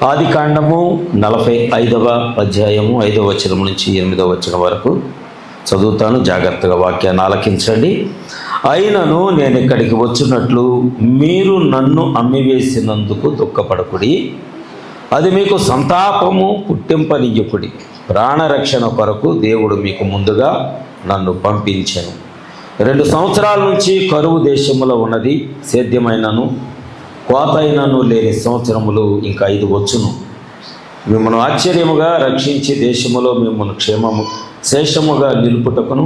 ఆదికాండము 45వ అధ్యాయము 5వ వచనం నుంచి 8వ వచనం వరకు చదువుతాను. జాగ్రత్తగా వాక్యాన్ని ఆలకించండి. అయినను నేను ఇక్కడికి వచ్చినట్లు మీరు నన్ను అమ్మివేసినందుకు దుఃఖపడకుడి, అది మీకు సంతాపము పుట్టింపనియ్యకుడి. ప్రాణరక్షణ కొరకు దేవుడు మీకు ముందుగా నన్ను పంపించెను. 2 సంవత్సరాల నుంచి కరువు దేశములో ఉన్నది, సేద్యమైనను కోతైనను లేని సంవత్సరములు ఇంకా 5 వచ్చును. మిమ్మల్ని ఆశ్చర్యముగా రక్షించి దేశములో మిమ్మల్ని శేషముగా నిలుపుటకును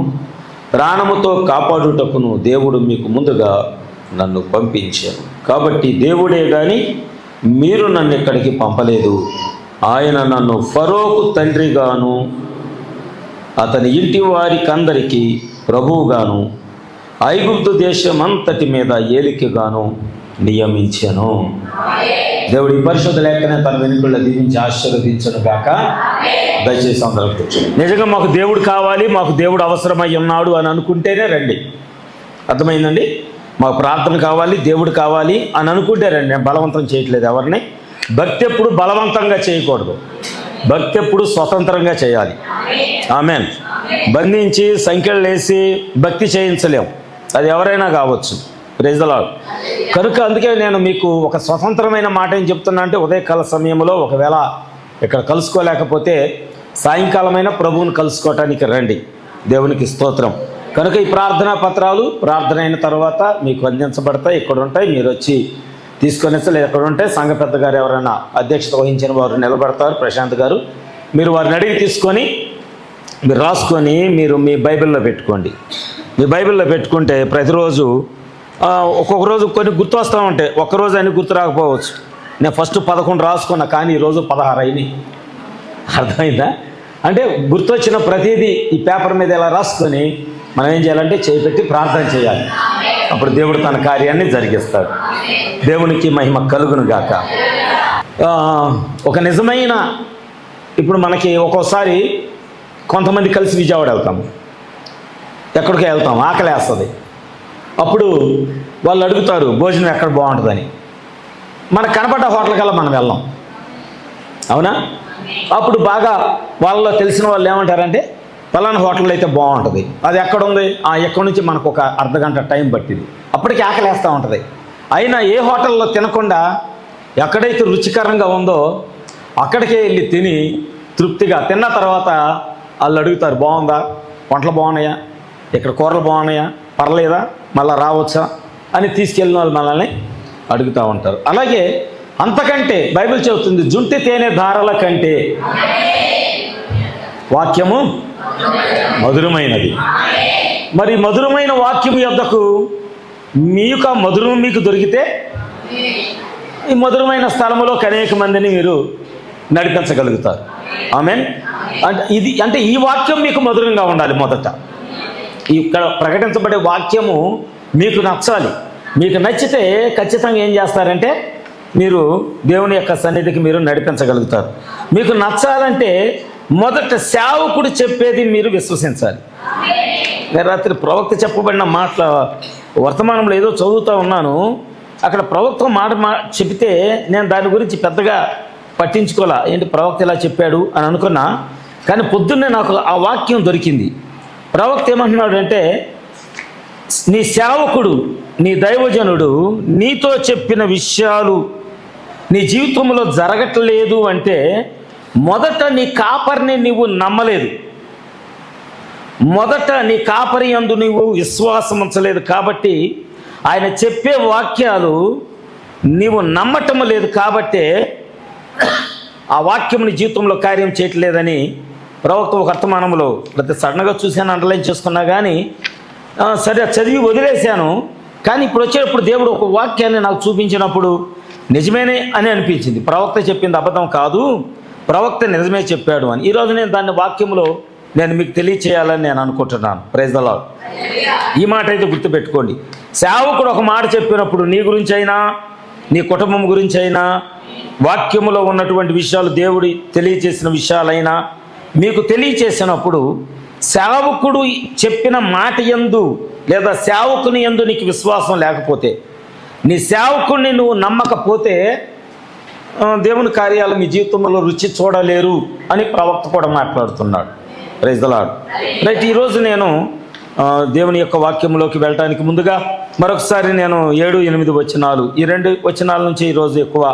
ప్రాణముతో కాపాడుటకును దేవుడు మీకు ముందుగా నన్ను పంపించాను. కాబట్టి దేవుడే కానీ మీరు నన్ను ఎక్కడికి పంపలేదు. ఆయన నన్ను ఫరోకు తండ్రిగాను అతని ఇంటి వారికందరికీ ప్రభువుగాను ఐగుప్తు దేశమంతటి మీద ఏలికగాను నియమించాను. దేవుడి పరిశుద్ధ లేఖనే తన వెనుకల్లో దీవించి ఆశీర్వదించను గాక. దయచేసి అందరూ కూర్చోండి. నిజంగా మాకు దేవుడు కావాలి, మాకు దేవుడు అవసరమై ఉన్నాడు అని అనుకుంటేనే రండి. అర్థమైందండి? మాకు ప్రార్థన కావాలి, దేవుడు కావాలి అని అనుకుంటే రండి. నేను బలవంతం చేయట్లేదు ఎవరిని. భక్తి ఎప్పుడు బలవంతంగా చేయకూడదు, భక్తి ఎప్పుడు స్వతంత్రంగా చేయాలి. ఆమేన్. బంధించి సంఖ్యలు వేసి భక్తి చేయించలేం, అది ఎవరైనా కావచ్చు. Praise the Lord. కనుక అందుకే నేను మీకు ఒక స్వతంత్రమైన మాట ఏం చెప్తున్నా అంటే, ఉదయకాల సమయంలో ఒకవేళ ఇక్కడ కలుసుకోలేకపోతే సాయంకాలమైన ప్రభువుని కలుసుకోవటానికి రండి. దేవునికి స్తోత్రం. కనుక ఈ ప్రార్థనా పత్రాలు ప్రార్థన అయిన తర్వాత మీకు అందించబడతాయి. ఇక్కడ ఉంటాయి, మీరు వచ్చి తీసుకొని లేదు ఎక్కడ ఉంటే సంఘ పెద్ద గారు ఎవరైనా అధ్యక్షత వహించిన వారు నిలబడతారు, ప్రశాంత్ గారు. మీరు వారిని అడిగి తీసుకొని మీరు రాసుకొని మీరు మీ బైబిల్లో పెట్టుకోండి. మీ బైబిల్లో పెట్టుకుంటే ప్రతిరోజు ఒక్కొక్క రోజు కొన్ని గుర్తు వస్తూ ఉంటాయి. ఒక్కరోజు అని గుర్తు రాకపోవచ్చు. నేను ఫస్ట్ 11 రాసుకున్నా, కానీ ఈరోజు 16 అయినాయి. అర్థమైందా? అంటే గుర్తొచ్చిన ప్రతిదీ ఈ పేపర్ మీద ఇలా రాసుకొని మనం ఏం చేయాలంటే చేపెట్టి ప్రార్థన చేయాలి. అప్పుడు దేవుడు తన కార్యాన్ని జరిగిస్తాడు. దేవునికి మహిమ కలుగును గాక. ఒక నిజమైన ఇప్పుడు మనకి ఒక్కోసారి కొంతమంది కలిసి విజయవాడ వెళ్తాము, ఎక్కడికి వెళ్తాం, ఆకలి వేస్తుంది. అప్పుడు వాళ్ళు అడుగుతారు భోజనం ఎక్కడ బాగుంటుందని. మనకు కనపడ్డ హోటల్ కల్లా మనం వెళ్ళాం, అవునా? అప్పుడు బాగా వాళ్ళలో తెలిసిన వాళ్ళు ఏమంటారంటే పలానా హోటల్ అయితే బాగుంటుంది. అది ఎక్కడ ఉంది? ఎక్కడి నుంచి మనకు ఒక అర్ధగంట టైం పట్టింది. అప్పటికి ఆకలి వేస్తూ ఉంటుంది. అయినా ఏ హోటల్లో తినకుండా ఎక్కడైతే రుచికరంగా ఉందో అక్కడికే వెళ్ళి తిని తృప్తిగా తిన్న తర్వాత వాళ్ళు అడుగుతారు బాగుందా, వంటలు బాగున్నాయా, ఇక్కడ కూరలు బాగున్నాయా, పర్లేదా, మళ్ళీ రావచ్చా అని తీసుకెళ్ళిన వాళ్ళు మనల్ని అడుగుతూ ఉంటారు. అలాగే అంతకంటే బైబిల్ చెబుతుంది, జుంటి తేనె ధారల కంటే వాక్యము మధురమైనది. మరి మధురమైన వాక్యము యొద్దకు మీకు మధురం మీకు దొరికితే ఈ మధురమైన స్థలములో అనేక మందిని మీరు నడిపించగలుగుతారు. ఆమేన్. అంటే ఈ వాక్యం మీకు మధురంగా ఉండాలి. మొదట ఇక్కడ ప్రకటించబడే వాక్యము మీకు నచ్చాలి. మీకు నచ్చితే ఖచ్చితంగా ఏం చేస్తారంటే మీరు దేవుని యొక్క సన్నిధికి మీరు నడిపించగలుగుతారు. మీకు నచ్చాలంటే మొదట సేవకుడు చెప్పేది మీరు విశ్వసించాలి. నేను రాత్రి ప్రవక్త చెప్పబడిన మాటల వర్తమానంలో ఏదో చదువుతూ ఉన్నాను. అక్కడ ప్రవక్త మాట చెబితే నేను దాని గురించి పెద్దగా పట్టించుకోలే. ఏంటి ప్రవక్త ఇలా చెప్పాడు అని అనుకున్నా. కానీ పొద్దున్నే నాకు ఆ వాక్యం దొరికింది. ప్రవక్త ఏమంటున్నాడు అంటే, నీ సేవకుడు నీ దైవజనుడు నీతో చెప్పిన విషయాలు నీ జీవితంలో జరగట్లేదు అంటే మొదట నీ కాపరిని నీవు నమ్మలేదు, మొదట నీ కాపరి యందు నీవు విశ్వాసం ఉంచలేదు. కాబట్టి ఆయన చెప్పే వాక్యాలు నీవు నమ్మటం లేదు. కాబట్టే ఆ వాక్యం నీ జీవితంలో కార్యం చేయట్లేదని ప్రవక్త ఒక వర్తమానంలో ప్రతి సడన్గా చూశాను, అండర్లైన్ చేసుకున్నా. కానీ సరే చదివి వదిలేశాను. కానీ ఇప్పుడు వచ్చేటప్పుడు దేవుడు ఒక వాక్యాన్ని నాకు చూపించినప్పుడు నిజమేనే అని అనిపించింది. ప్రవక్త చెప్పింది అబద్ధం కాదు, ప్రవక్త నిజమే చెప్పాడు అని. ఈరోజు నేను దాన్ని వాక్యంలో నేను మీకు తెలియచేయాలని నేను అనుకుంటున్నాను. Praise the Lord. ఈ మాట అయితే గుర్తుపెట్టుకోండి. సేవకుడు ఒక మాట చెప్పినప్పుడు నీ గురించి అయినా నీ కుటుంబం గురించి అయినా వాక్యములో ఉన్నటువంటి విషయాలు దేవుడి తెలియచేసిన విషయాలైనా మీకు తెలియచేసినప్పుడు సేవకుడు చెప్పిన మాట యందు లేదా సేవకుని యందు నీకు విశ్వాసం లేకపోతే, నీ సేవకుడిని నువ్వు నమ్మకపోతే దేవుని కార్యాలు మీ జీవితంలో రుచి చూడలేరు అని ప్రవక్త కూడా మాట్లాడుతున్నాడు. Praise the lord. రైట్, ఈరోజు నేను దేవుని యొక్క వాక్యంలోకి వెళ్ళడానికి ముందుగా మరొకసారి నేను 7, 8 వచనాలు, ఈ 2 వచనాల నుంచి ఈరోజు ఎక్కువ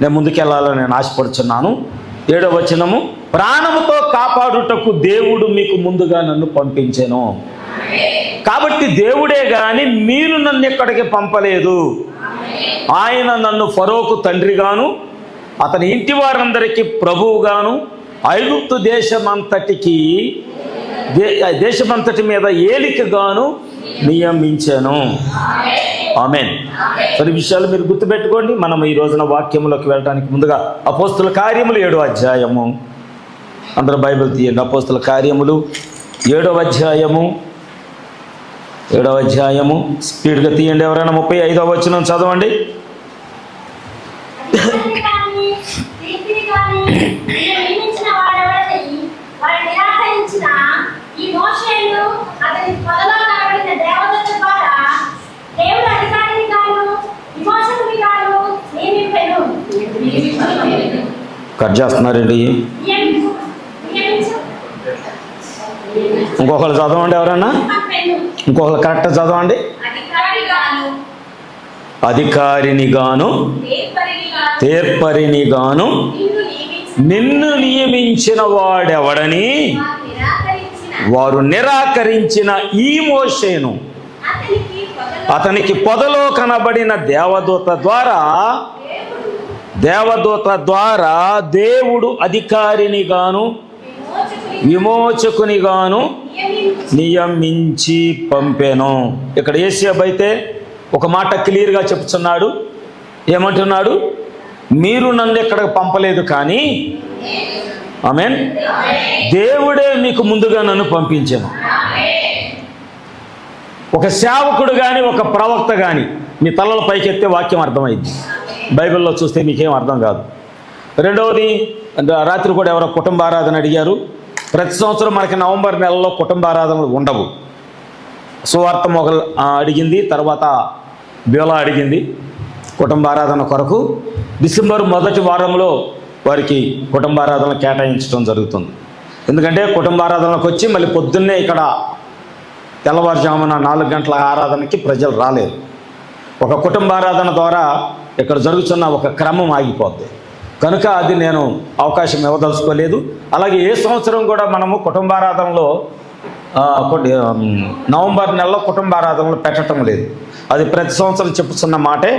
నేను ముందుకెళ్ళాలని నేను ఆశపడుచున్నాను. 7వ వచనము, ప్రాణముతో కాపాడుటకు దేవుడు మీకు ముందుగా నన్ను పంపించెను. కాబట్టి దేవుడే గాని మీరు నన్ను ఎక్కడికి పంపలేదు. ఆయన నన్ను ఫరోకు తండ్రిగాను అతని ఇంటి వారందరికీ ప్రభువుగాను ఐగుప్తు దేశమంతటి మీద ఏలికగాను నియమించాను. ఆమేన్. కొన్ని విషయాలు మీరు గుర్తుపెట్టుకోండి. మనం ఈ రోజున వాక్యంలోకి వెళ్ళడానికి ముందుగా అపోస్తుల కార్యములు 7వ అధ్యాయము, అందరూ బైబిల్ తీయండి. అపోస్తుల కార్యములు 7వ అధ్యాయము స్పీడ్గా తీయండి. ఎవరైనా 35వ వచనం చదవండి. కట్ చేస్తున్నారండి. ఇంకొకరు చదవండి. ఎవరన్నా ఇంకొకరు కరెక్ట్ చదవండి. అధికారిని గాను తేర్పరిని గాను నిన్ను నియమించిన వాడెవడని వారు నిరాకరించిన ఈ మోషేను అతనికి పొదలో కనబడిన దేవదూత ద్వారా దేవుడు అధికారిని గాను విమోచకుని గాను నియమించి పంపెను. ఇక్కడ యేసేపు అయితే ఒక మాట క్లియర్గా చెప్తున్నాడు. ఏమంటున్నాడు? మీరు నన్ను ఎక్కడికి పంపలేదు, కానీ ఆమేన్, దేవుడే మీకు ముందుగా నన్ను పంపించాను. ఒక సేవకుడు కానీ ఒక ప్రవక్త కానీ మీ తలల పైకెత్తే వాక్యం అర్థమైంది. బైబిల్లో చూస్తే మీకేం అర్థం కాదు. రెండవది, రాత్రి కూడా ఎవరో కుటుంబారాధన అడిగారు. ప్రతి సంవత్సరం మనకి నవంబర్ నెలలో కుటుంబారాధనలు ఉండవు. సువార్త మొగలు అడిగింది, తర్వాత బ్యోలా అడిగింది కుటుంబారాధన కొరకు. డిసెంబర్ మొదటి వారంలో వారికి కుటుంబారాధనలు కేటాయించడం జరుగుతుంది. ఎందుకంటే కుటుంబారాధనలకు వచ్చి మళ్ళీ పొద్దున్నే ఇక్కడ తెల్లవారుజామున 4 గంటల ఆరాధనకి ప్రజలు రాలేరు. ఒక కుటుంబారాధన ద్వారా ఇక్కడ జరుగుతున్న ఒక క్రమం ఆగిపోద్ది. కనుక అది నేను అవకాశం ఇవ్వదలుచుకోలేదు. అలాగే ఏ సంవత్సరం కూడా మనము కుటుంబారాధనలో నవంబర్ నెలలో కుటుంబారాధనలు పెట్టడం లేదు. అది ప్రతి సంవత్సరం చెప్పుతున్న మాటే.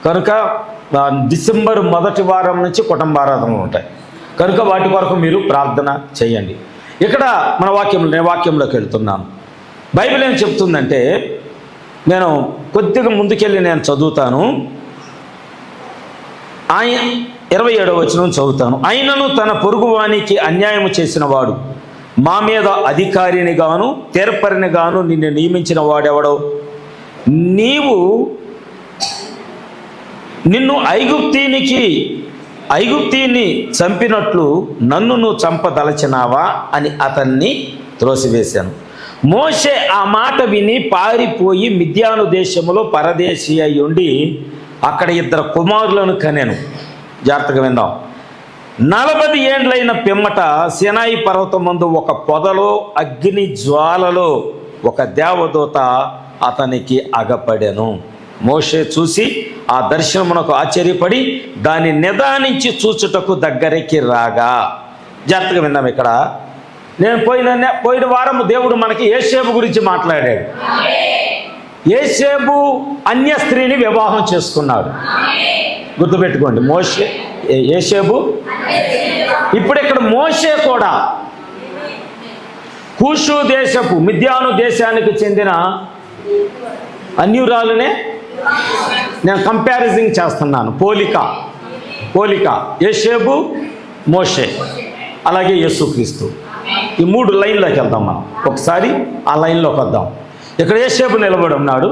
కనుక డిసెంబర్ మొదటి వారం నుంచి కుటుంబారాధనలు ఉంటాయి. కనుక వాటి కొరకు మీరు ప్రార్థన చేయండి. ఇక్కడ మన నేను వాక్యంలోకి వెళ్తున్నాను. బైబిల్ ఏం చెప్తుందంటే, నేను కొద్దిగా ముందుకెళ్ళి నేను చదువుతాను. 27వ వచనం చదువుతాను. ఆయనను తన పొరుగువానికి అన్యాయం చేసిన వాడు మా మీద అధికారిని గాను తీర్పరిని గాను నిన్ను నియమించిన వాడెవడో? నిన్ను ఐగుప్తీని చంపినట్లు నన్ను నువ్వు చంపదలచినావా అని అతన్ని త్రోసివేశాను. మోషే ఆ మాట విని పారిపోయి మిద్యాను దేశములో పరదేశీ అయి ఉండి అక్కడ 2 కుమారులను కనెను. జాగ్రత్తగా విందాం. 40 ఏండ్లైన పిమ్మట సినాయి పర్వతం ముందు ఒక పొదలో అగ్ని జ్వాలలో ఒక దేవదూత అతనికి అగపడెను. మోషే చూసి ఆ దర్శనమునకు ఆశ్చర్యపడి దాన్ని నిదానించి చూచుటకు దగ్గరికి రాగా. జాగ్రత్తగా విందాం. ఇక్కడ నేను పోయిన వారం దేవుడు మనకి యేసేపు గురించి మాట్లాడాడు. యేసేపు అన్య స్త్రీని వివాహం చేసుకున్నాడు. గుర్తుపెట్టుకోండి, యేసేపు. ఇప్పుడు ఇక్కడ మోషే కూడా కూషు దేశపు మిద్యాను దేశానికి చెందిన అన్యురాలునే నేను కంపారిజన్ చేస్తున్నాను. పోలిక యేసేపు, మోషే, అలాగే యేసుక్రీస్తు. ఈ 3 లైన్లోకి వెళ్దాం మనం. ఒకసారి ఆ లైన్లోకి వద్దాం. ఇక్కడ యేసేపు నిలబడి ఉన్నాడు.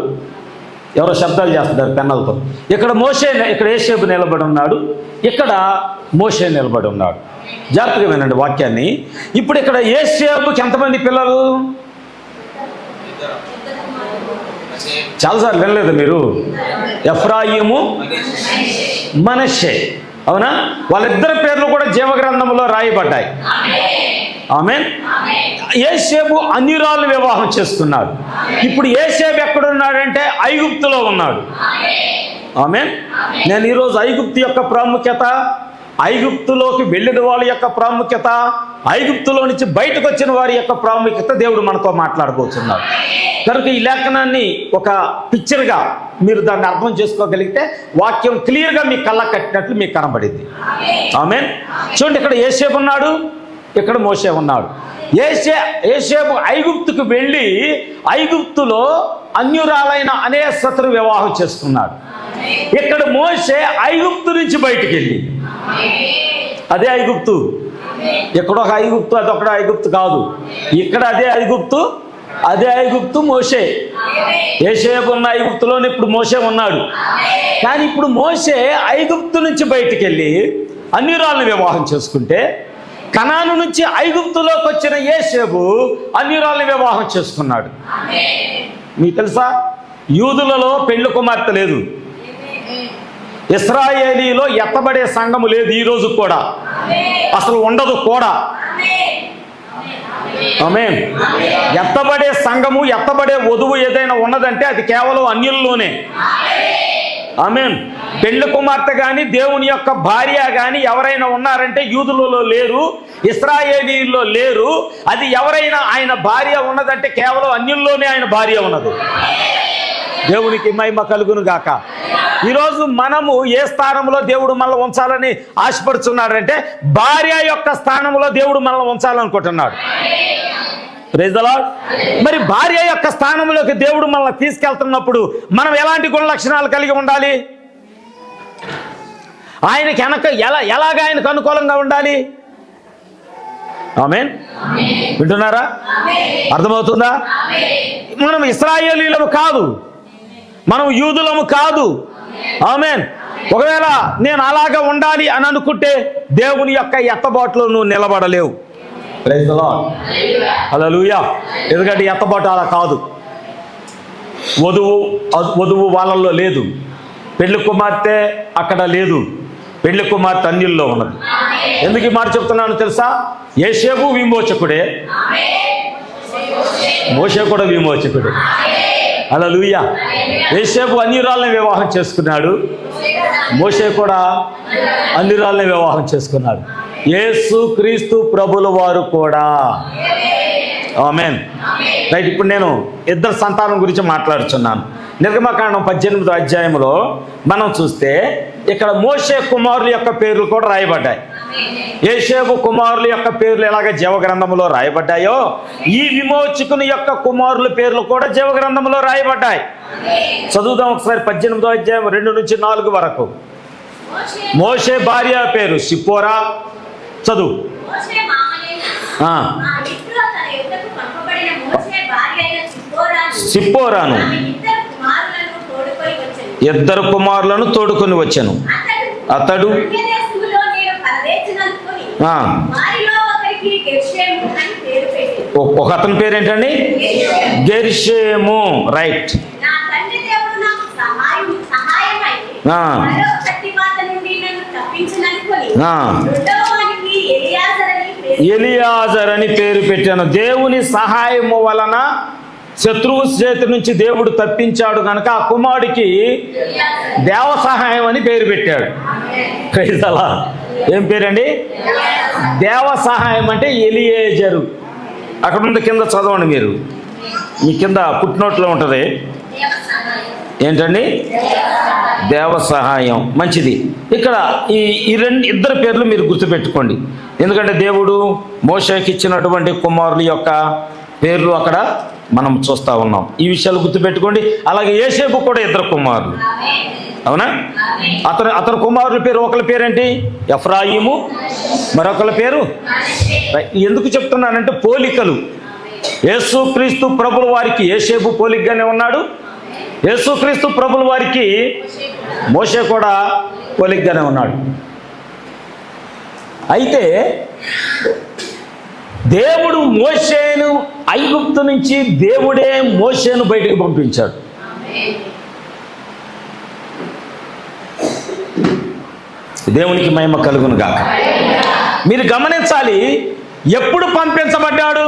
ఎవరో శబ్దాలు చేస్తున్నారు పెన్నలతో. ఇక్కడ యేసేపు నిలబడి ఉన్నాడు, ఇక్కడ మోషే నిలబడి ఉన్నాడు. జాగ్రత్తగా వినండి వాక్యాన్ని. ఇప్పుడు ఇక్కడ యేసేపుకి ఎంతమంది పిల్లలు? చాలాసార్లు వినలేదు మీరు? ఎఫ్రాయిము, మనష్షే. అవునా? వాళ్ళిద్దరి పేర్లు కూడా జీవగ్రంథంలో రాయబడ్డాయి. ఆమేన్. యోసేపు అన్యురాలను వివాహం చేసుకున్నాడు. ఇప్పుడు యోసేపు ఎక్కడున్నాడంటే ఐగుప్తులో ఉన్నాడు. ఆమేన్. నేను ఈరోజు ఐగుప్తు యొక్క ప్రాముఖ్యత, ఐగుప్తులోకి వెళ్ళిన వాళ్ళ యొక్క ప్రాముఖ్యత, ఐగుప్తులో నుంచి బయటకు వచ్చిన వారి యొక్క ప్రాముఖ్యత దేవుడు మనతో మాట్లాడబోతున్నాడు. కనుక ఈ లేఖనాన్ని ఒక పిక్చర్గా మీరు దాన్ని అర్థం చేసుకోగలిగితే వాక్యం క్లియర్గా మీ కళ్ళకు కట్టినట్లు మీకు కనబడింది. ఆమేన్. చూడండి, ఇక్కడ యోసేపు ఉన్నాడు, ఇక్కడ మోషే ఉన్నాడు. యోసేపు ఐగుప్తుకు వెళ్ళి ఐగుప్తులో అన్యురాలైన అనేస్తరు వివాహం చేసుకున్నాడు. ఇక్కడ మోషే ఐగుప్తు నుంచి బయటికి వెళ్ళి, అదే ఐగుప్తు, ఎక్కడొక ఐగుప్తు, అదొకడ ఐగుప్తు కాదు, ఇక్కడ అదే ఐగుప్తు, అదే ఐగుప్తు మోషే. యోసేపు ఉన్న ఐగుప్తులోనే ఇప్పుడు మోషే ఉన్నాడు. కానీ ఇప్పుడు మోషే ఐగుప్తు నుంచి బయటికి వెళ్ళి అన్యురాలను వివాహం చేసుకుంటే, కనాను నుంచి ఐగుప్తులోకి వచ్చిన యోసేపు అన్యురాలను వివాహం చేసుకున్నాడు. మీకు తెలుసా, యూదులలో పెళ్లి కుమార్తె లేదు, ఇశ్రాయేలీలో ఎత్తబడే సంఘము లేదు, ఈ రోజు కూడా అసలు ఉండదు కూడా. ఆమేన్. ఎత్తబడే సంఘము, ఎత్తబడే వధువు ఏదైనా ఉన్నదంటే అది కేవలం అన్యుల్లోనే. ఆమేన్. పెళ్లి కుమార్తె కానీ దేవుని యొక్క భార్య కానీ ఎవరైనా ఉన్నారంటే యూదులలో లేరు, ఇశ్రాయేలీల్లో లేరు. అది ఎవరైనా ఆయన భార్య ఉన్నదంటే కేవలం అన్యుల్లోనే ఆయన భార్య ఉన్నది. దేవునికి మహిమ కలుగును గాక. ఈరోజు మనము ఏ స్థానంలో దేవుడు మనల్ని ఉంచాలని ఆశపడుతున్నాడంటే భార్య యొక్క స్థానంలో దేవుడు మనల్ని ఉంచాలనుకుంటున్నాడు. Praise the lord. మరి భార్య యొక్క స్థానంలోకి దేవుడు మనల్ని తీసుకెళ్తున్నప్పుడు మనం ఎలాంటి గుణ లక్షణాలు కలిగి ఉండాలి? ఆయనకి ఎలాగ ఆయనకు అనుకూలంగా ఉండాలి? ఆమేన్. వింటున్నారా? అర్థమవుతుందా? మనం ఇశ్రాయేలీలము కాదు, మనం యూదులము కాదు. ఆమేన్. ఒకవేళ నేను అలాగా ఉండాలి అని అనుకుంటే దేవుని యొక్క ఎత్తబాటులో నువ్వు నిలబడలేవు. Praise the lord. హల్లెలూయా. ఎందుకంటే ఎత్తబాటు అలా కాదు. వధువు వాళ్ళల్లో లేదు, పెళ్లి కుమార్తె అక్కడ లేదు, పెళ్లి కుమార్తె అన్యుల్లో ఉన్నది. ఎందుకు ఈ మాట చెప్తున్నాను తెలుసా? యోసేపు విమోచకుడే, మోషే కూడా విమోచకుడే. హల్లెలూయా. యోసేపు అన్యురాలను వివాహం చేసుకున్నాడు, మోషే కూడా అన్యురాలను వివాహం చేసుకున్నాడు. యేసు క్రీస్తు ప్రభుల వారు కూడా. ఆమేన్. రైట్. ఇప్పుడు నేను ఇద్దరు సంతానం గురించి మాట్లాడుతున్నాను. నిర్గమకాండం 18వ అధ్యాయంలో మనం చూస్తే ఇక్కడ మోషే కుమారుల యొక్క పేర్లు కూడా రాయబడ్డాయి. యోసేపు కుమారుల యొక్క పేర్లు ఎలాగ జీవగ్రంథంలో రాయబడ్డాయో ఈ విమోచకుని యొక్క కుమారుల పేర్లు కూడా జీవగ్రంథంలో రాయబడ్డాయి. చదువుదాం ఒకసారి 18వ అధ్యాయం 2 నుంచి 4 వరకు. మోషే భార్య పేరు సిప్పోరా. చదువు. సిప్పోరాను ఇద్దరు కుమారులను తోడుకొని వచ్చాను. అతడు ఒక అతని పేరేంటండి? గెర్షేము. రైట్. ఎలియాజర్ అని పేరు పెట్టాను. దేవుని సహాయము వలన శత్రువు చేతి నుంచి దేవుడు తప్పించాడు కనుక ఆ కుమారుడికి దేవ సహాయం అని పేరు పెట్టాడు. Praise the Lord. ఏం పేరండి? దేవ సహాయం అంటే ఎలియేజరు. అక్కడ ఉంది, కింద చదవండి మీరు, మీ కింద ఫుట్నోట్లో ఉంటుంది. ఏంటండి? దేవ సహాయం. మంచిది. ఇక్కడ ఈ ఇద్దరు పేర్లు మీరు గుర్తుపెట్టుకోండి. ఎందుకంటే దేవుడు మోషేకి ఇచ్చినటువంటి కుమారుల యొక్క పేర్లు అక్కడ మనం చూస్తూ ఉన్నాం. ఈ విషయాలు గుర్తుపెట్టుకోండి. అలాగే యోసేపు కూడా ఇద్దరు కుమారులు. అవునా? అతని కుమారుల పేరు, ఒకరి పేరేంటి? ఎఫ్రాయిము, మరొకరి పేరు. ఎందుకు చెప్తున్నానంటే పోలికలు. యేసుక్రీస్తు ప్రభుల వారికి యోసేపు పోలికగానే ఉన్నాడు, యేసుక్రీస్తు ప్రభుల వారికి మోషే కూడా పోలికగానే ఉన్నాడు. అయితే దేవుడు మోషేను ఐగుప్తు నుంచి దేవుడే మోషేను బయటకు పంపించాడు. దేవునికి మహిమ కలుగును గాక. మీరు గమనించాలి, ఎప్పుడు పంపించబడ్డాడు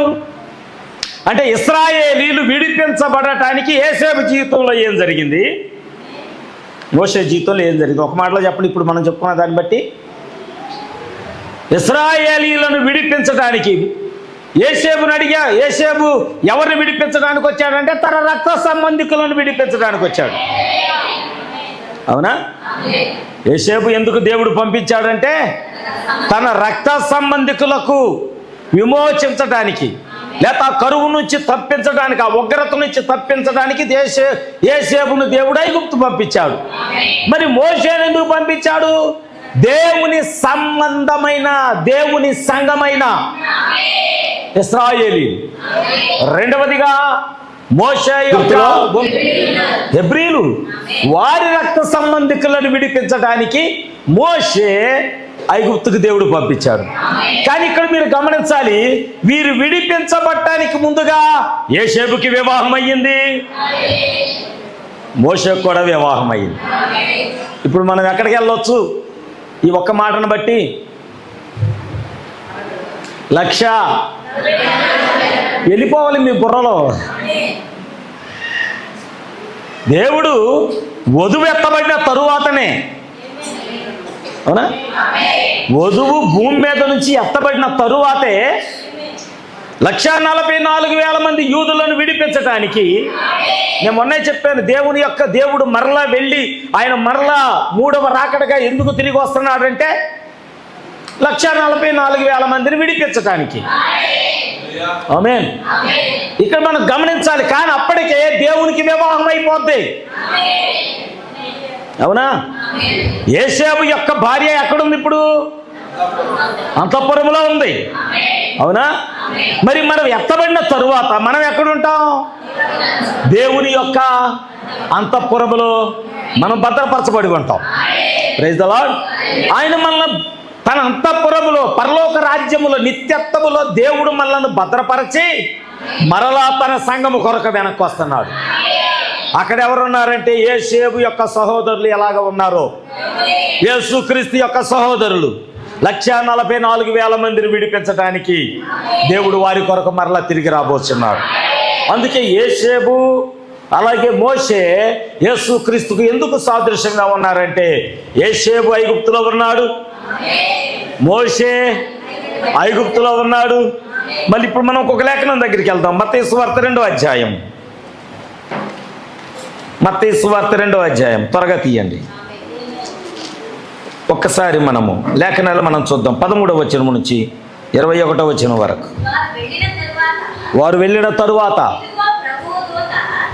అంటే ఇశ్రాయేలీలు విడిపించబడటానికి యోసేపు జీవితంలో ఏం జరిగింది, మోషే జీవితంలో ఏం జరిగింది? ఒక మాటలో చెప్పండి. ఇప్పుడు మనం చెప్పుకున్న దాన్ని బట్టి ఇశ్రాయేలీలను విడిపించడానికి యోసేపుని అడిగా. యోసేపు ఎవరిని విడిపించడానికి వచ్చాడంటే తన రక్త సంబంధికులను విడిపించడానికి వచ్చాడు. అవునా? యోసేపు ఎందుకు దేవుడు పంపించాడంటే తన రక్త సంబంధికులకు విమోచించడానికి, లేదా కరువు నుంచి తప్పించడానికి, ఆ ఉగ్రత నుంచి తప్పించడానికి యోసేపును దేవుడు ఐగుప్తు పంపించాడు. మరి మోషేను ఎందుకు పంపించాడు? దేవుని సంబంధమైన, దేవుని సంఘమైన ఇశ్రాయేలీలు. రెండవదిగా మోషే యొక్క హెబ్రీలు, వారి రక్త సంబంధికులను విడిపించడానికి మోషే ఐగుప్తుకు దేవుడు పంపించాడు. కానీ ఇక్కడ మీరు గమనించాలి, వీరు విడిపించబడటానికి ముందుగా యోసేపుకి వివాహం అయ్యింది, మోషేకు కూడా వివాహం అయ్యింది. ఇప్పుడు మనం ఎక్కడికి వెళ్ళొచ్చు ఈ ఒక్క మాటను బట్టి? 1,00,000 వెళ్ళిపోవాలి మీ బుర్రలో. దేవుడు వధువు ఎత్తబడిన తరువాతనే, అవునా, వధువు భూమి మీద నుంచి ఎత్తబడిన తరువాతే 1,44,000 మంది యూదులను విడిపించడానికి, నేను మొన్నే చెప్పాను, దేవుడు మరలా వెళ్ళి ఆయన మరలా మూడవ రాకడగా ఎందుకు తిరిగి వస్తున్నాడంటే 1,44,000 మందిని విడిపించడానికి. ఆమేన్. ఇక్కడ మనం గమనించాలి. కానీ అప్పటికే దేవునికి వివాహం అయిపోద్ది. అవునా? యోసేపు యొక్క భార్య ఎక్కడుంది ఇప్పుడు? అంతఃపురంలో ఉంది. అవునా? మరి మనం ఎత్తబడిన తరువాత మనం ఎక్కడుంటాం? దేవుని యొక్క అంతఃపురములో మనం భద్రపరచబడి ఉంటాం. Praise the Lord. ఆయన మనల్ని తన అంతఃపురములో, పరలోక రాజ్యములో, నిత్యత్వములో దేవుడు మనల్ని భద్రపరచి మరలా తన సంఘము కొరకు వెనక్కి వస్తున్నాడు. అక్కడ ఎవరున్నారంటే యోసేపు యొక్క సహోదరులు ఎలాగ ఉన్నారో, యేసుక్రీస్తు యొక్క సహోదరులు 1,44,000 మందిని విడిపించడానికి దేవుడు వారి కొరకు మరలా తిరిగి రాబోతున్నాడు. అందుకే యోసేపు అలాగే మోషే యేసుక్రీస్తుకు ఎందుకు సాదృశ్యంగా ఉన్నారంటే, యోసేపు ఐగుప్తులో ఉన్నాడు, మోషే ఐగుప్తులో ఉన్నాడు. మళ్ళీ ఇప్పుడు మనం ఒక లేఖనం దగ్గరికి వెళ్దాం. మత్తయి సువార్త 2వ అధ్యాయం. మత్తయి సువార్త 2వ అధ్యాయం త్వరగా తీయండి. ఒక్కసారి మనము లేఖనాలు మనం చూద్దాం. 13వ వచనం నుంచి 21వ వచనం వరకు. వారు వెళ్ళిన తరువాత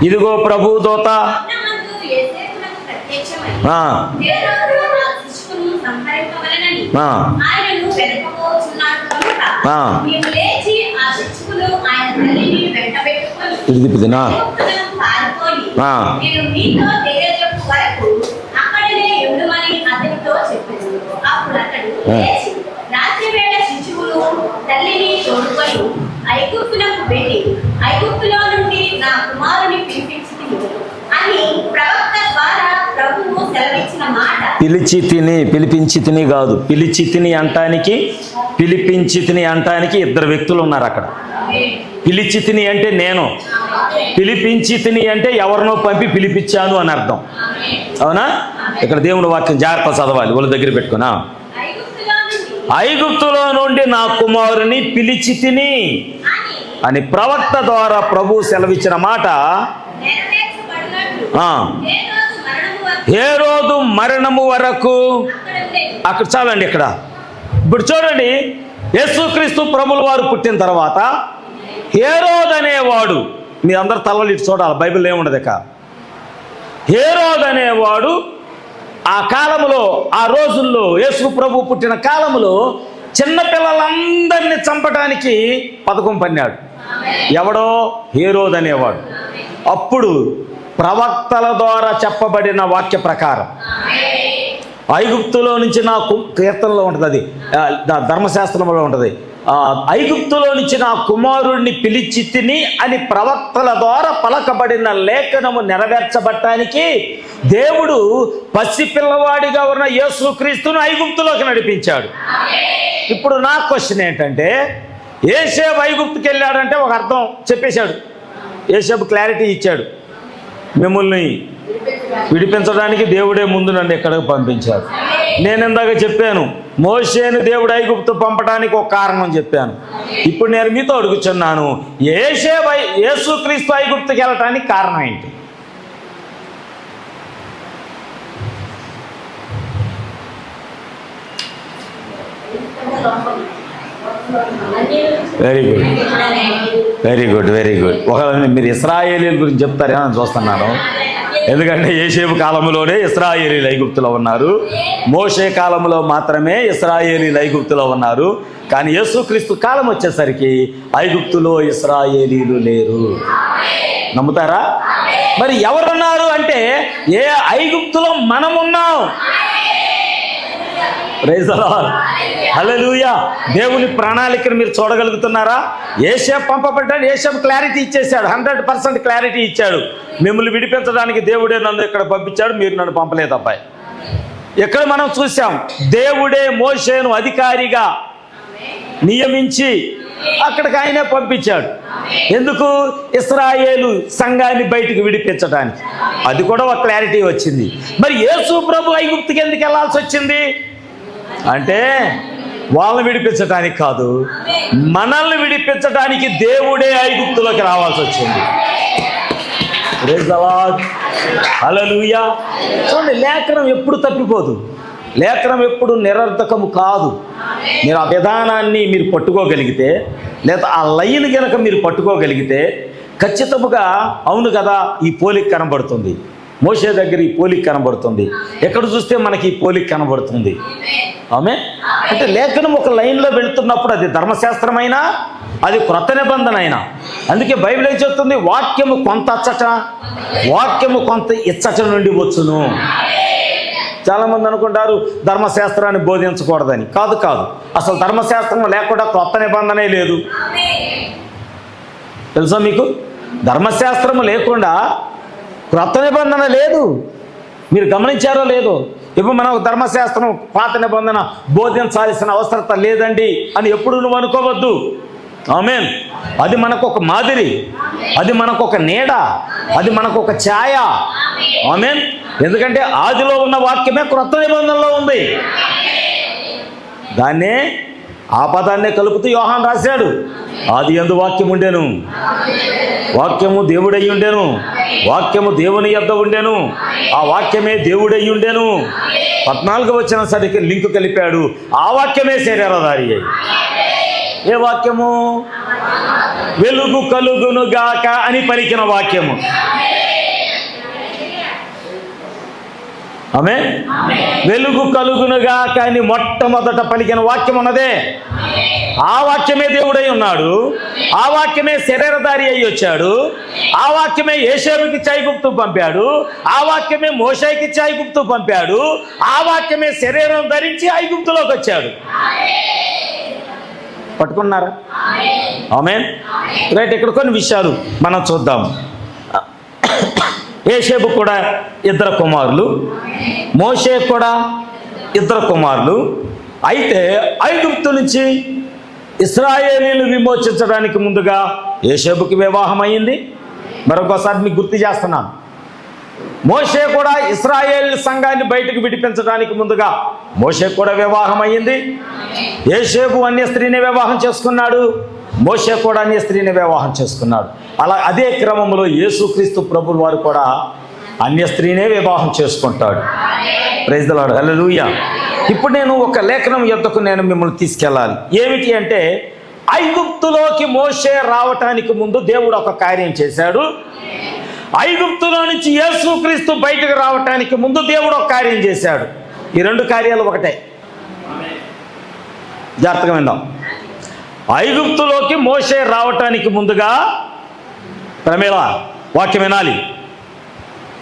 ఇదిగో ప్రభువు దూత ఐగుప్తులకు వెళ్ళి ఐగుప్తులో నుండి నా కుమారుని పిలిపించి అని ప్రవక్త ద్వారా ప్రభువు సెలవిచ్చిన మాట. పిలిపించి తిని కాదు, పిలిపించి తిని అంటానికి ఇద్దరు వ్యక్తులు ఉన్నారు అక్కడ. పిలిచి తిని అంటే నేను, పిలిపించి తిని అంటే ఎవరినో పంపి పిలిపించాను అని అర్థం. అవునా? ఇక్కడ దేవుని వాక్యం జాగ్రత్త చదవాలి, వాళ్ళ దగ్గర పెట్టుకున్నా. ఐగుప్తులో నుండి నా కుమారుని పిలిచి తిని అని ప్రవక్త ద్వారా ప్రభు సెలవిచ్చిన మాట హేరోదు మరణము వరకు. అక్కడ చాలండి. ఇక్కడ ఇప్పుడు చూడండి, యేసుక్రీస్తు ప్రభుల వారు పుట్టిన తర్వాత హేరోదు అనేవాడు, మీ అందరు తలలు ఇటు చూడాలి, బైబిల్ ఏముండదు. ఇక హేరోదు అనేవాడు ఆ కాలంలో, ఆ రోజుల్లో, యేసు ప్రభు పుట్టిన కాలంలో చిన్నపిల్లలందరినీ చంపడానికి పథకం పన్నాడు. ఎవడో? హేరోదు అనేవాడు. అప్పుడు ప్రవక్తల ద్వారా చెప్పబడిన వాక్య ప్రకారం ఐగుప్తులో నుంచి నా కీర్తనలో ఉంటుంది, అది ధర్మశాస్త్రంలో ఉంటుంది, ఐగుప్తులో నుంచి నా కుమారుడిని పిలిచి తిని అని ప్రవక్తల ద్వారా పలకబడిన లేఖనము నెరవేర్చబడటానికి దేవుడు పసిపిల్లవాడిగా ఉన్న యేసుక్రీస్తును ఐగుప్తులోకి నడిపించాడు. ఇప్పుడు నా క్వశ్చన్ ఏంటంటే, యోసేపు ఐగుప్తుకి వెళ్ళాడంటే ఒక అర్థం చెప్పేశాడు. యోసేపు క్లారిటీ ఇచ్చాడు, మిమ్మల్ని విడిపించడానికి దేవుడే ముందు నన్ను ఎక్కడికి పంపించాడు. నేను ఇందాక చెప్పాను, మోషేను దేవుడు ఐగుప్తు పంపడానికి ఒక కారణం చెప్పాను. ఇప్పుడు నేను మీతో అడుగుచున్నాను, యేసుక్రీస్తు ఐగుప్తుకి వెళ్ళటానికి కారణం ఏంటి? Very good, very good, very good. ఒకవేళ మీరు ఇశ్రాయేలీల గురించి చెప్తారేమో అని చూస్తున్నాను. ఎందుకంటే యోసేపు కాలంలోనే ఇశ్రాయేలీలు ఐగుప్తులో ఉన్నారు, మోషే కాలంలో మాత్రమే ఇశ్రాయేలీలు ఐగుప్తులో ఉన్నారు. కానీ యేసుక్రీస్తు కాలం వచ్చేసరికి ఐగుప్తులో ఇశ్రాయేలీలు లేరు. నమ్ముతారా? మరి ఎవరున్నారు అంటే, ఏ ఐగుప్తులో మనమున్నాం. ప్రైజ్ ది లార్డ్, హల్లెలూయా. దేవుని ప్రణాళికను మీరు చూడగలుగుతున్నారా? యోసేపు పంపబడ్డాడు, యోసేపు క్లారిటీ ఇచ్చేశాడు, 100% క్లారిటీ ఇచ్చాడు. మిమ్మల్ని విడిపించడానికి దేవుడే నన్ను ఇక్కడ పంపించాడు, మీరు నన్ను పంపలేదు అబ్బాయి. ఎక్కడ మనం చూసాం, దేవుడే మోషేను అధికారిగా నియమించి అక్కడికి ఆయనే పంపించాడు. ఎందుకు? ఇశ్రాయేలు సంఘాన్ని బయటికి విడిపించడానికి. అది కూడా ఒక క్లారిటీ వచ్చింది. మరి యేసు ప్రభు ఐగుప్తుకి ఎందుకు వెళ్ళాల్సి వచ్చింది అంటే, వాళ్ళని విడిపించడానికి కాదు, మనల్ని విడిపించడానికి దేవుడే ఐగుప్తులోకి రావాల్సి వచ్చింది. ప్రైజ్ ది లార్డ్, హల్లెలూయా. చూడండి, లేఖనం ఎప్పుడు తప్పిపోదు, లేఖనం ఎప్పుడు నిరర్థకము కాదు. మీరు ఆ విధానాన్ని మీరు పట్టుకోగలిగితే, లేదా ఆ లైన్ కనుక మీరు పట్టుకోగలిగితే ఖచ్చితముగా అవును కదా, ఈ పోలిక కనబడుతుంది, మోషే దగ్గర ఈ పోలిక కనబడుతుంది, ఎక్కడ చూస్తే మనకి ఈ పోలిక కనబడుతుంది. ఆమె అంటే లేఖనం ఒక లైన్లో వెళుతున్నప్పుడు అది ధర్మశాస్త్రమైనా, అది క్రొత్త నిబంధన అయినా. అందుకే బైబిల్ ఏం చెప్తుంది, వాక్యము కొంత అచ్చట, వాక్యము కొంత ఇచ్చట నుండి వచ్చును. చాలామంది అనుకుంటారు ధర్మశాస్త్రాన్ని బోధించకూడదని. కాదు కాదు, అసలు ధర్మశాస్త్రం లేకుండా క్రొత్త నిబంధనే లేదు. తెలుసా మీకు? ధర్మశాస్త్రము లేకుండా క్రొత్త నిబంధన లేదు. మీరు గమనించారో లేదో? ఇప్పుడు మనం ధర్మశాస్త్రం పాత నిబంధన బోధించాల్సిన అవసరం లేదండి అని ఎప్పుడు నువ్వు అనుకోవద్దు. ఆమేన్. అది మనకు ఒక మాదిరి, అది మనకు ఒక నీడ, అది మనకు ఒక ఛాయ. ఆమేన్. ఎందుకంటే ఆదిలో ఉన్న వాక్యమే క్రొత్త నిబంధనలో ఉంది. దాన్నే ఆ పదాన్నే కలుపుతూ యోహాన్ రాశాడు, ఆది యందు వాక్యం ఉండెను, వాక్యము దేవుడై ఉండెను, వాక్యము దేవుని యొద్ద ఉండెను, ఆ వాక్యమే దేవుడై ఉండెను. 14వ వచనం సరికి లింకు కలిపాడు, ఆ వాక్యమే శరీరధారి అయి. ఏ వాక్యము? వెలుగు కలుగును గాక అని పలికిన వాక్యము. ఆమె వెలుగు కలుగునుగా కానీ మొట్టమొదట పలికిన వాక్యం ఉన్నదే, ఆ వాక్యమే దేవుడై ఉన్నాడు, ఆ వాక్యమే శరీరధారి అయి వచ్చాడు, ఆ వాక్యమే యోసేపుకి ఐగుప్తు పంపాడు, ఆ వాక్యమే మోషేకి ఐగుప్తు పంపాడు, ఆ వాక్యమే శరీరం ధరించి ఐగుప్తులోకి వచ్చాడు. పట్టుకున్నారా? ఆమేన్. రైట్, ఇక్కడ కొన్ని విషయాలు మనం చూద్దాం. యోసేపు కూడా 2 కుమారులు, మోషే కూడా 2 కుమారులు. అయితే ఐగుప్తు నుంచి ఇశ్రాయేలీలు విమోచించడానికి ముందుగా యోసేపుకి వివాహం అయింది. మరొకసారి మీకు గుర్తు చేస్తున్నాను, మోషే కూడా ఇశ్రాయేల్ సంఘాన్ని బయటకు విడిపించడానికి ముందుగా మోషే కూడా వివాహం అయ్యింది. యోసేపు అన్య స్త్రీని వివాహం చేసుకున్నాడు, మోషే కూడా అన్య స్త్రీని వివాహం చేసుకున్నాడు. అలా అదే క్రమంలో యేసుక్రీస్తు ప్రభువు వారు కూడా అన్య స్త్రీనే వివాహం చేసుకుంటాడు. ప్రైజ్ ది లార్డ్, హల్లెలూయా. ఇప్పుడు నేను ఒక లేఖనం యొద్దకు నేను మిమ్మల్ని తీసుకెళ్ళాలి. ఏమిటి అంటే, ఐగుప్తులోకి మోషే రావటానికి ముందు దేవుడు ఒక కార్యం చేశాడు, ఐగుప్తులో నుంచి యేసుక్రీస్తు బయటకు రావటానికి ముందు దేవుడు ఒక కార్యం చేశాడు. ఈ 2 కార్యాలు ఒకటే. జాగ్రత్తగా విందాం. ఐగుప్తులోకి మోషే రావటానికి ముందుగా, ప్రమేళ వాక్యం వినాలి,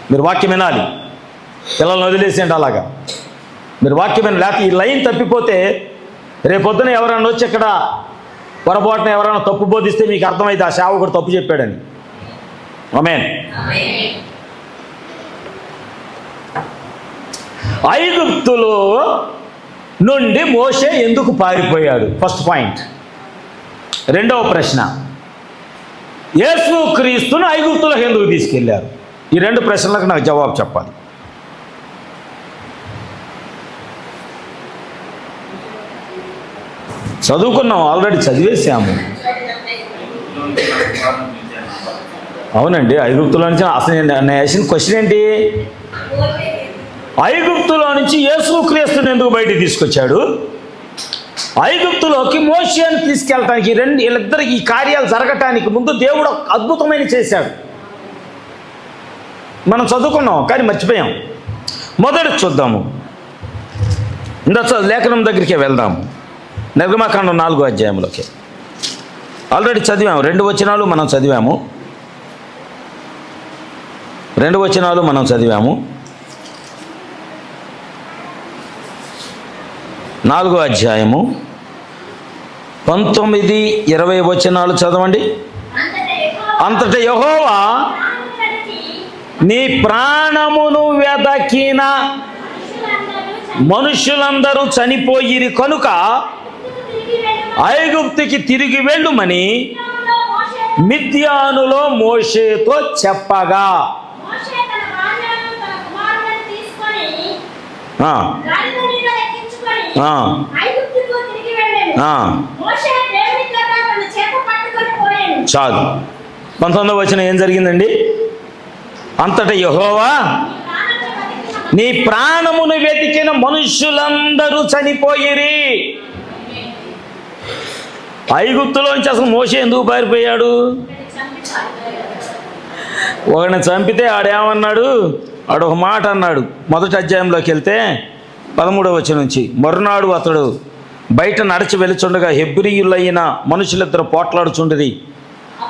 మీరు వాక్యం వినాలి, పిల్లల్ని వదిలేసేయండి. అలాగా మీరు వాక్యం వినాలి, లేకపోతే ఈ లైన్ తప్పిపోతే రేపొద్దున ఎవరైనా వచ్చి ఇక్కడ పొరపాటున ఎవరైనా తప్పు బోధిస్తే మీకు అర్థమైతే ఆ సేవకుడు తప్పు చెప్పాడని. ఆమేన్. ఐగుప్తులో నుండి మోషే ఎందుకు పారిపోయాడు? First point. రెండవ ప్రశ్న, యేసుక్రీస్తును ఐగుప్తులకు ఎందుకు తీసుకెళ్లారు? ఈ రెండు ప్రశ్నలకు నాకు జవాబు చెప్పాలి. చదువుకున్నాం, ఆల్రెడీ చదివేసాము. అవునండి, ఐగుప్తులో నుంచి అసలు నేను వేసిన క్వశ్చన్ ఏంటి? ఐగుప్తులో నుంచి యేసుక్రీస్తుని ఎందుకు బయటికి తీసుకొచ్చాడు? ఐగుప్తులోకి మోషేని తీసుకెళ్ళటానికి వీళ్ళిద్దరికి ఈ కార్యాలు జరగటానికి ముందు దేవుడు అద్భుతమైన చేశాడు. మనం చదువుకున్నాం కానీ మర్చిపోయాం. మొదటి చూద్దాము, లేఖనం దగ్గరికి వెళ్దాము. నిర్గమకాండం 4వ అధ్యాయంలోకి ఆల్రెడీ చదివాము. 2 వచనాలు మనం చదివాము. 2 వచనాలు మనం చదివాము. 4వ అధ్యాయము 19, 20 వచనాలు చదవండి. అంతట యెహోవా నీ ప్రాణమును వెదకిన మనుషులందరూ చనిపోయిరి కనుక ఐగుప్తుకి తిరిగి వెళ్ళుమని మిద్యానులో మోషేతో చెప్పగా, చాలు. 19వ వచనం ఏం జరిగిందండి? అంతటా యెహోవా నీ ప్రాణమును వెతికిన మనుషులందరూ చనిపోయిరి. ఐగుప్తులోంచి అసలు మోషే ఎందుకు పారిపోయాడు? ఒకరిని చంపితే ఆడేమన్నాడు? ఆడు ఒక మాట అన్నాడు. మొదటి అధ్యాయంలోకి వెళ్తే 13వ వచనం నుంచి, మరునాడు అతడు బయట నడిచి వెలుచుండగా హెబ్రీయులైన మనుషులిద్దరు పోట్లాడుచుండిరి.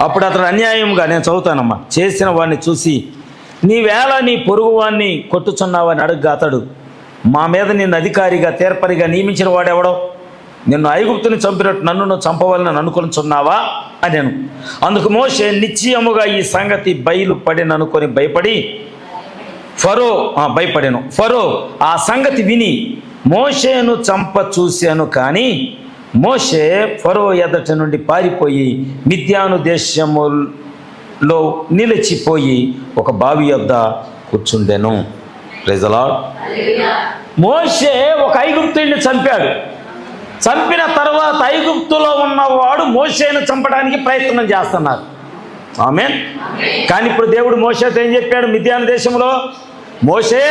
అప్పుడు అతడు అన్యాయంగా, నేను చదువుతానమ్మా, చేసిన వాడిని చూసి నీవేళ నీ పొరుగు వాడిని కొట్టుచున్నావని అడుగ్గా అతడు, మా మీద నిన్ను అధికారిగా తీర్పరిగా నియమించిన వాడెవడో? నిన్ను ఐగుప్తుని చంపినట్టు నన్ను నువ్వు చంపవాలని అనుకునిచున్నావా అనేను. అందుకు మోషే నిశ్చయముగా ఈ సంగతి బయలు పడిననుకొని భయపడెను. ఫరో ఆ సంగతి విని మోషేను చంప చూశాను. కానీ మోషే ఫరో ఎదుట నుండి పారిపోయి మిద్యాను దేశములో నిలిచిపోయి ఒక బావి యొద్ద కూర్చుండెను. Praise the lord. మోషే ఒక ఐగుప్తుడిని చంపాడు. చంపిన తర్వాత ఐగుప్తులో ఉన్నవాడు మోషేను చంపడానికి ప్రయత్నం చేస్తున్నారు. ఆమేన్. కానీ ఇప్పుడు దేవుడు మోషేతో ఏం చెప్పాడు? మిద్యాను దేశంలో, మోషే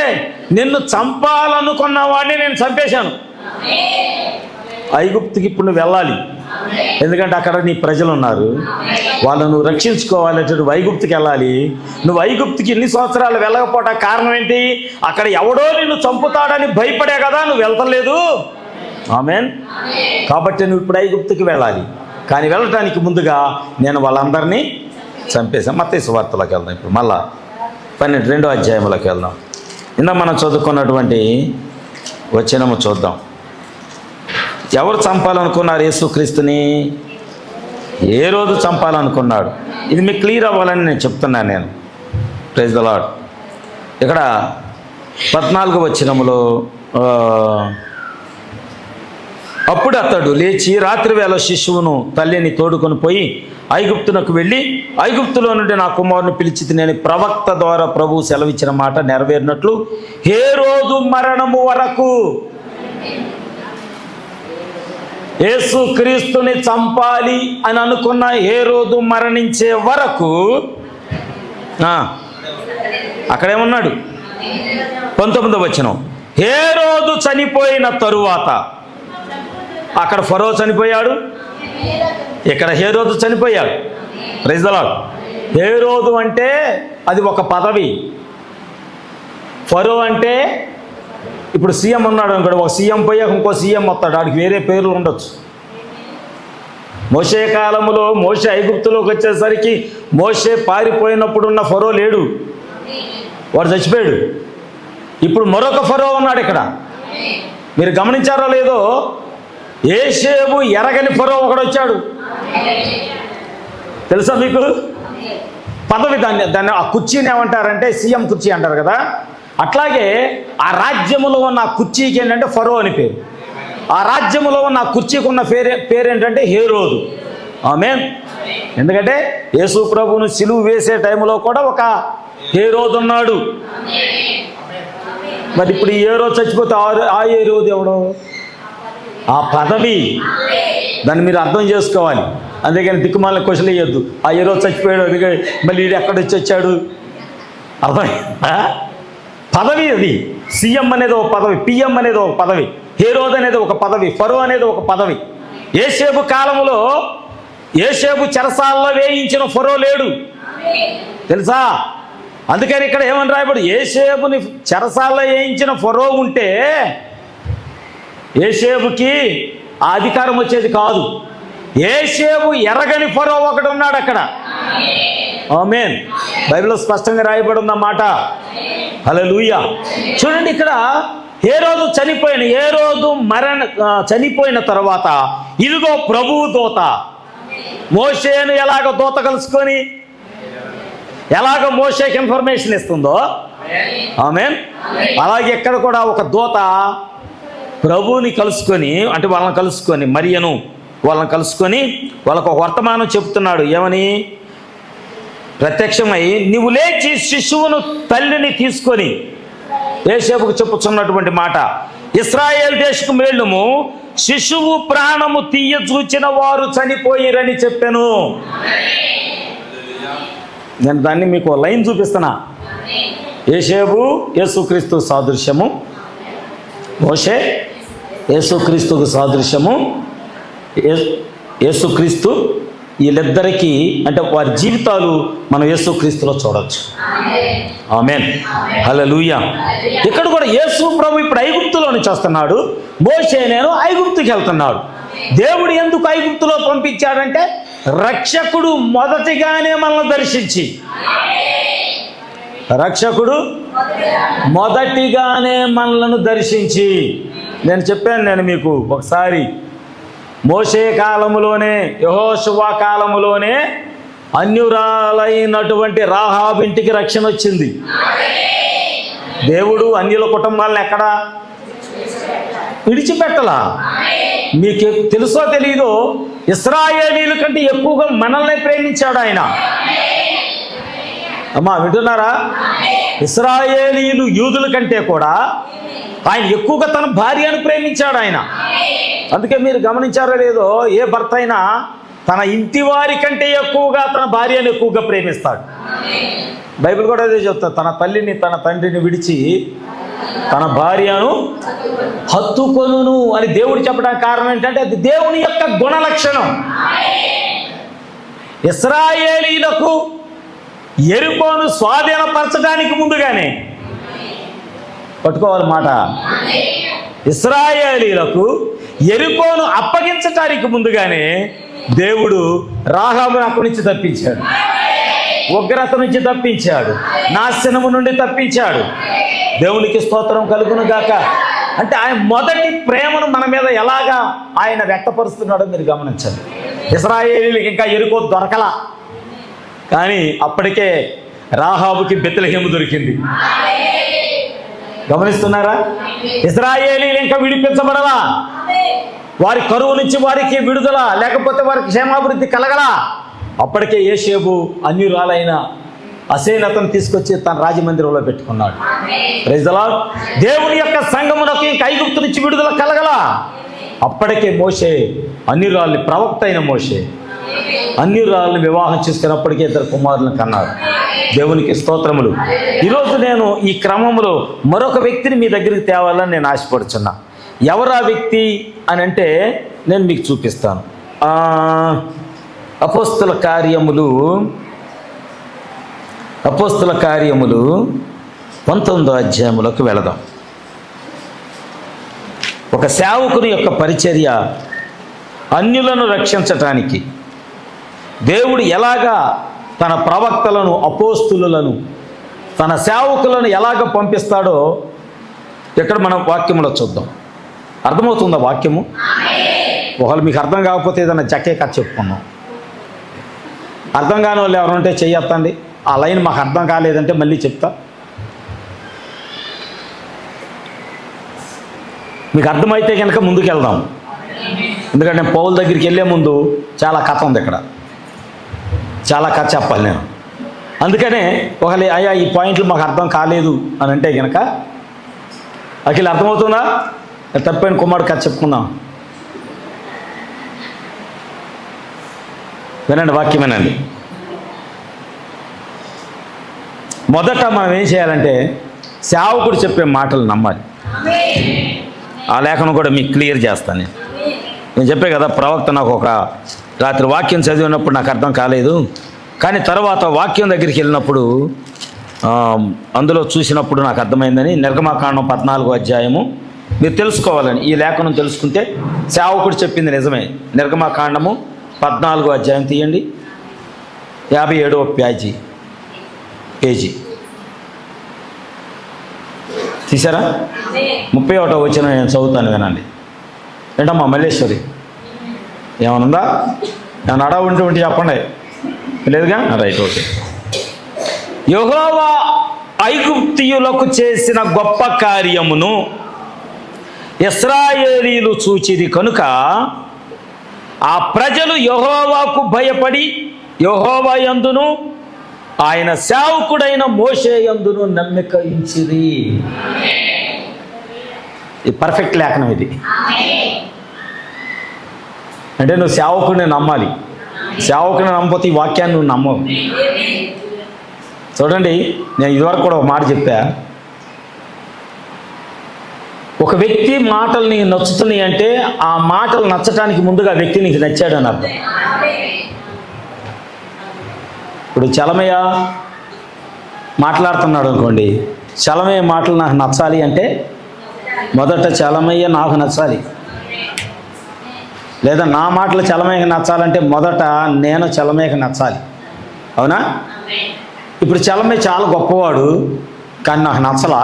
నిన్ను చంపాలనుకున్న వాడిని నేను చంపేశాను. ఐగుప్తుకి ఇప్పుడు నువ్వు వెళ్ళాలి, ఎందుకంటే అక్కడ నీ ప్రజలు ఉన్నారు, వాళ్ళను నువ్వు రక్షించుకోవాలంటే నువ్వు ఐగుప్తుకి వెళ్ళాలి. నువ్వు ఐగుప్తుకి ఇన్ని సంవత్సరాలు వెళ్ళకపోవటం కారణం ఏంటి? అక్కడ ఎవడో నిన్ను చంపుతాడని భయపడే కదా నువ్వు వెళ్తలేదు. ఆమేన్. కాబట్టి నువ్వు ఇప్పుడు ఐగుప్తుకి వెళ్ళాలి. కానీ వెళ్ళటానికి ముందుగా నేను వాళ్ళందరినీ చంపేశాను. మత్తయి సువార్తలోకి వెళ్దాం. ఇప్పుడు మళ్ళా 12వ అధ్యాయంలోకి వెళ్దాం. ఇందా మనం చదువుకున్నటువంటి వచనము చూద్దాం. ఎవరు చంపాలనుకున్నారు యేసుక్రీస్తుని? ఏ రోజు చంపాలనుకున్నాడు? ఇది మీకు క్లియర్ అవ్వాలని నేను చెప్తున్నాను. నేను ప్రైజ్ ది లార్డ్. ఇక్కడ 14వ వచనములో, అప్పుడు అతడు లేచి రాత్రి వేళ శిశువును తల్లిని తోడుకొని పోయి ఐగుప్తునకు వెళ్ళి, ఐగుప్తులో నుండి నా కుమారుని పిలిచి నేను ప్రవక్త ద్వారా ప్రభువు సెలవిచ్చిన మాట నెరవేరినట్లు హేరోదు మరణము వరకు, యేసుక్రీస్తుని చంపాలి అని అనుకున్న హేరోదు మరణించే వరకు అక్కడేమన్నాడు? 19వ వచనం, హేరోదు చనిపోయిన తరువాత, అక్కడ ఫరో చనిపోయాడు, ఇక్కడ హేరోదు చనిపోయాడు. Praise the lord. హేరోదు అంటే అది ఒక పదవి. ఫరో అంటే ఇప్పుడు సీఎం ఉన్నాడు అనుకోండి, ఒక సీఎం పోయాక ఇంకో సీఎం వస్తాడు, వాడికి వేరే పేర్లు ఉండొచ్చు. మోషే కాలంలో మోషే ఐగుప్తులోకి వచ్చేసరికి మోషే పారిపోయినప్పుడు ఉన్న ఫరో లేడు, వాడు చచ్చిపోయాడు. ఇప్పుడు మరొక ఫరో ఉన్నాడు ఇక్కడ. మీరు గమనించారో లేదో, యేషేబు ఎరగని ఫరో ఒకడు వచ్చాడు. తెలుసా మీకు? పదవి, దాన్ని ఆ కుర్చీని ఏమంటారంటే సీఎం కుర్చీ అంటారు కదా. అట్లాగే ఆ రాజ్యములో ఉన్న కుర్చీకి ఏంటంటే ఫరో అని పేరు. ఆ రాజ్యములో ఉన్న కుర్చీకి ఉన్న పేరు ఏంటంటే హేరోదు. ఆమేన్. ఎందుకంటే యేసు ప్రభువును సిలువ వేసే టైంలో కూడా ఒక హేరోదు ఉన్నాడు. మరి ఇప్పుడు ఈ హేరోదు చచ్చిపోతే ఆ హేరోదు ఎవడో? ఆ పదవి. దాన్ని మీరు అర్థం చేసుకోవాలి. అందుకని దిక్కుమాల క్వశ్చన్ వేయొద్దు. ఆ హేరోదు చచ్చిపోయాడు, అందుకే మళ్ళీ వీడు ఎక్కడొచ్చి వచ్చాడు. అర్థమైందా? పదవి అది. సీఎం అనేది ఒక పదవి, పిఎం అనేది ఒక పదవి, హేరోద్ అనేది ఒక పదవి, ఫరో అనేది ఒక పదవి. యేసేపు కాలంలో యేసేపు చెరసాల్లో వేయించిన ఫరో లేడు, తెలుసా? అందుకని ఇక్కడ ఏమని రాయబడి, యేసేపుని చెరసాల్లో వేయించిన ఫరో ఉంటే యేసేపుకి ఆ అధికారం వచ్చేది కాదు. యేసేపు ఎరగని ఫరో ఒకడు ఉన్నాడు అక్కడ. ఆమేన్. బైబిల్లో స్పష్టంగా రాయబడి ఉందన్నమాట. హల్లెలూయా. చూడండి, ఇక్కడ హేరోదు చనిపోయిన తర్వాత ఇదిగో ప్రభువు దూత మోషేను ఎలాగ దూత కలుసుకొని ఎలాగ మోషేకి ఇన్ఫర్మేషన్ ఇస్తుందో, ఆమేన్, అలాగే ఇక్కడ కూడా ఒక దూత ప్రభువుని కలుసుకొని, అంటే వాళ్ళని కలుసుకొని, మరియను వాళ్ళని కలుసుకొని వాళ్ళకు ఒక వర్తమానం చెప్తున్నాడు. ఏమని? ప్రత్యక్షమై నీవు లేచి శిశువును తల్లిని తీసుకొని, యేసేపుకు చెప్పుచున్నటువంటి మాట, ఇశ్రాయేల్ దేశకు మేళ్ళుము, శిశువు ప్రాణము తీయ చూచిన వారు చనిపోయిరని చెప్పాను. నేను దాన్ని మీకు లైన్ చూపిస్తున్నా. యేసేపు యేసుక్రీస్తు సాదృశ్యము, మోషే యేసుక్రీస్తుకు సాదృశ్యము. యేసుక్రీస్తు వీళ్ళిద్దరికీ, అంటే వారి జీవితాలు మనం యేసుక్రీస్తులో చూడొచ్చు. ఆమేన్. హల్లెలూయా. ఇక్కడ కూడా యేసు ప్రభు ఇప్పుడు ఐగుప్తులో నుంచి వస్తున్నాడు, మోషే నేను ఐగుప్తుకి వెళ్తున్నాడు. దేవుడు ఎందుకు ఐగుప్తులో పంపించాడంటే రక్షకుడు మొదటిగానే మనల్ని దర్శించి, రక్షకుడు మొదటిగానే మనలను దర్శించి, నేను చెప్పాను మీకు ఒకసారి, మోషే కాలములోనే, యెహోషువ కాలములోనే అన్యురాలైనటువంటి రాహాబు ఇంటికి రక్షణ వచ్చింది. దేవుడు అన్యుల కుటుంబాలను ఎక్కడ విడిచిపెట్టలా. మీకు తెలుసో తెలీదో, ఇశ్రాయేలీల కంటే ఎక్కువగా మనల్ని ప్రేమించాడు ఆయన. అమ్మా వింటున్నారా? ఇశ్రాయేలీలు యూదుల కంటే కూడా ఆయన ఎక్కువగా తన భార్యను ప్రేమించాడు ఆయన. అందుకే మీరు గమనించారో లేదో, ఏ భర్త అయినా తన ఇంటి వారి కంటే ఎక్కువగా తన భార్యను ఎక్కువగా ప్రేమిస్తాడు. బైబిల్ కూడా అదే చెప్తాడు, తన తల్లిని తన తండ్రిని విడిచి తన భార్యను హత్తుకొనును అని దేవుడు చెప్పడానికి కారణం ఏంటంటే అది దేవుని యొక్క గుణ లక్షణం. ఇశ్రాయేలీలకు యెరికోను స్వాధీనపరచడానికి ముందుగానే, పట్టుకోవాలి మాట, ఇశ్రాయేలీలకు యెరికోను అప్పగించటానికి ముందుగానే దేవుడు రాహాబును అక్కడి నుంచి తప్పించాడు, ఉగ్రత నుంచి తప్పించాడు, నాశనము నుండి తప్పించాడు. దేవునికి స్తోత్రం కలుగును గాక. అంటే ఆయన మొదటి ప్రేమను మన మీద ఎలాగా ఆయన వ్యక్తపరుస్తున్నాడో మీరు గమనించండి. ఇశ్రాయేలీలకు ఇంకా యెరికో దొరకలా, కానీ అప్పటికే రాహాబుకి బెత్లెహేము దొరికింది. గమనిస్తున్నారా? ఇశ్రాయేలీలు ఇంకా విడిపించబడలా, వారి కరువు నుంచి వారికి విడుదల, లేకపోతే వారికి క్షేమాభివృద్ధి కలగలా. అప్పటికే యేసేపు అన్యురాలైన అసేనతను తీసుకొచ్చి తన రాజమందిరంలో పెట్టుకున్నాడు. Praise the Lord. దేవుని యొక్క సంఘమునకు ఇంకా ఐగుప్తు నుంచి విడుదల కలగలా. అప్పటికే మోషే అన్యురాల్ని, ప్రవక్త అయిన మోషే అన్యురాల్ని వివాహం చేసుకున్నప్పటికీ 2 కుమారులను కన్నారు. దేవునికి స్తోత్రములు. ఈరోజు నేను ఈ క్రమంలో మరొక వ్యక్తిని మీ దగ్గరికి తేవాలని నేను ఆశపడుచున్నా. ఎవరు ఆ వ్యక్తి అని అంటే నేను మీకు చూపిస్తాను. అపోస్తుల కార్యములు 19వ అధ్యాయములకు వెళదాం. ఒక సేవకుని యొక్క పరిచర్య అన్యులను రక్షించటానికి దేవుడు ఎలాగా తన ప్రవక్తలను, అపోస్తులను, తన సేవకులను ఎలాగ పంపిస్తాడో ఇక్కడ మనం వాక్యంలో చూద్దాం. అర్థమవుతుందా వాక్యము? ఒకవేళ మీకు అర్థం కాకపోతే ఏదైనా జకే కథ చెప్పుకున్నాం. అర్థం కాని వాళ్ళు ఎవరు ఉంటే చెయ్యొద్దండి. ఆ లైన్ మాకు అర్థం కాలేదంటే మళ్ళీ చెప్తా. మీకు అర్థమైతే కనుక ముందుకు వెళ్దాం. ఎందుకంటే నేను పౌలు దగ్గరికి వెళ్ళే ముందు చాలా కథ ఉంది ఇక్కడ, చాలా కథ చెప్పాలి నేను. అందుకనే ఒకవేళ అయ్యా ఈ పాయింట్లు మాకు అర్థం కాలేదు అని అంటే కనుక, అఖిల్ అర్థమవుతుందా? తప్పైన కుమారుడు కథ చెప్పుకుందాం. వినండి, వాక్యం వినండి. మొదట మనం ఏం చేయాలంటే సేవకుడు చెప్పే మాటలు నమ్మాలి. ఆ లేఖను కూడా మీకు క్లియర్ చేస్తాను. నేను చెప్పే కదా, ప్రవక్త నాకు ఒక రాత్రి వాక్యం చదివినప్పుడు నాకు అర్థం కాలేదు, కానీ తర్వాత వాక్యం దగ్గరికి వెళ్ళినప్పుడు అందులో చూసినప్పుడు నాకు అర్థమైందని. నిర్గమకాండం 14వ అధ్యాయము మీరు తెలుసుకోవాలని, ఈ లేఖనం తెలుసుకుంటే సేవకుడు చెప్పింది నిజమే. నిర్గమకాండము 14వ అధ్యాయం తీయండి, 57వ పేజీ తీసారా? 31వ వచనం నేను చదువుతాను, వినండి. ఏంటమ్మా మల్లేశ్వరి, ఏమనుందా? ఏమన్నా అడా ఉంటే చెప్పండి. లేదుగా? Right, okay. యెహోవా ఐగుప్తీయులకు చేసిన గొప్ప కార్యమును ఇశ్రాయేలీయులు చూచిరి కనుక ఆ ప్రజలు యెహోవాకు భయపడి యెహోవా యందును ఆయన సేవకుడైన మోషే యందును నమ్మిక ఉంచిరి. ఇది పర్ఫెక్ట్ లేఖనం. ఇది అంటే నువ్వు సేవకుడిని నమ్మాలి. సేవకుడిని నమ్మకపోతే ఈ వాక్యాన్ని నువ్వు నమ్మవు. చూడండి, నేను ఇదివరకు కూడా ఒక మాట చెప్పా. ఒక వ్యక్తి మాటలు నీకు నచ్చుతున్నాయి అంటే ఆ మాటలు నచ్చటానికి ముందుగా ఆ వ్యక్తి నీకు నచ్చాడు అని అర్థం. ఇప్పుడు చలమయ్య మాట్లాడుతున్నాడు అనుకోండి, చలమయ్య మాటలు నాకు నచ్చాలి అంటే మొదట చలమయ్య నాకు నచ్చాలి. లేదా నా మాటలు చలమయ్యకి నచ్చాలంటే మొదట నేను చలమయ్యకి నచ్చాలి. అవునా? ఇప్పుడు చలమయ్య చాలా గొప్పవాడు, కానీ నాకు నచ్చలా.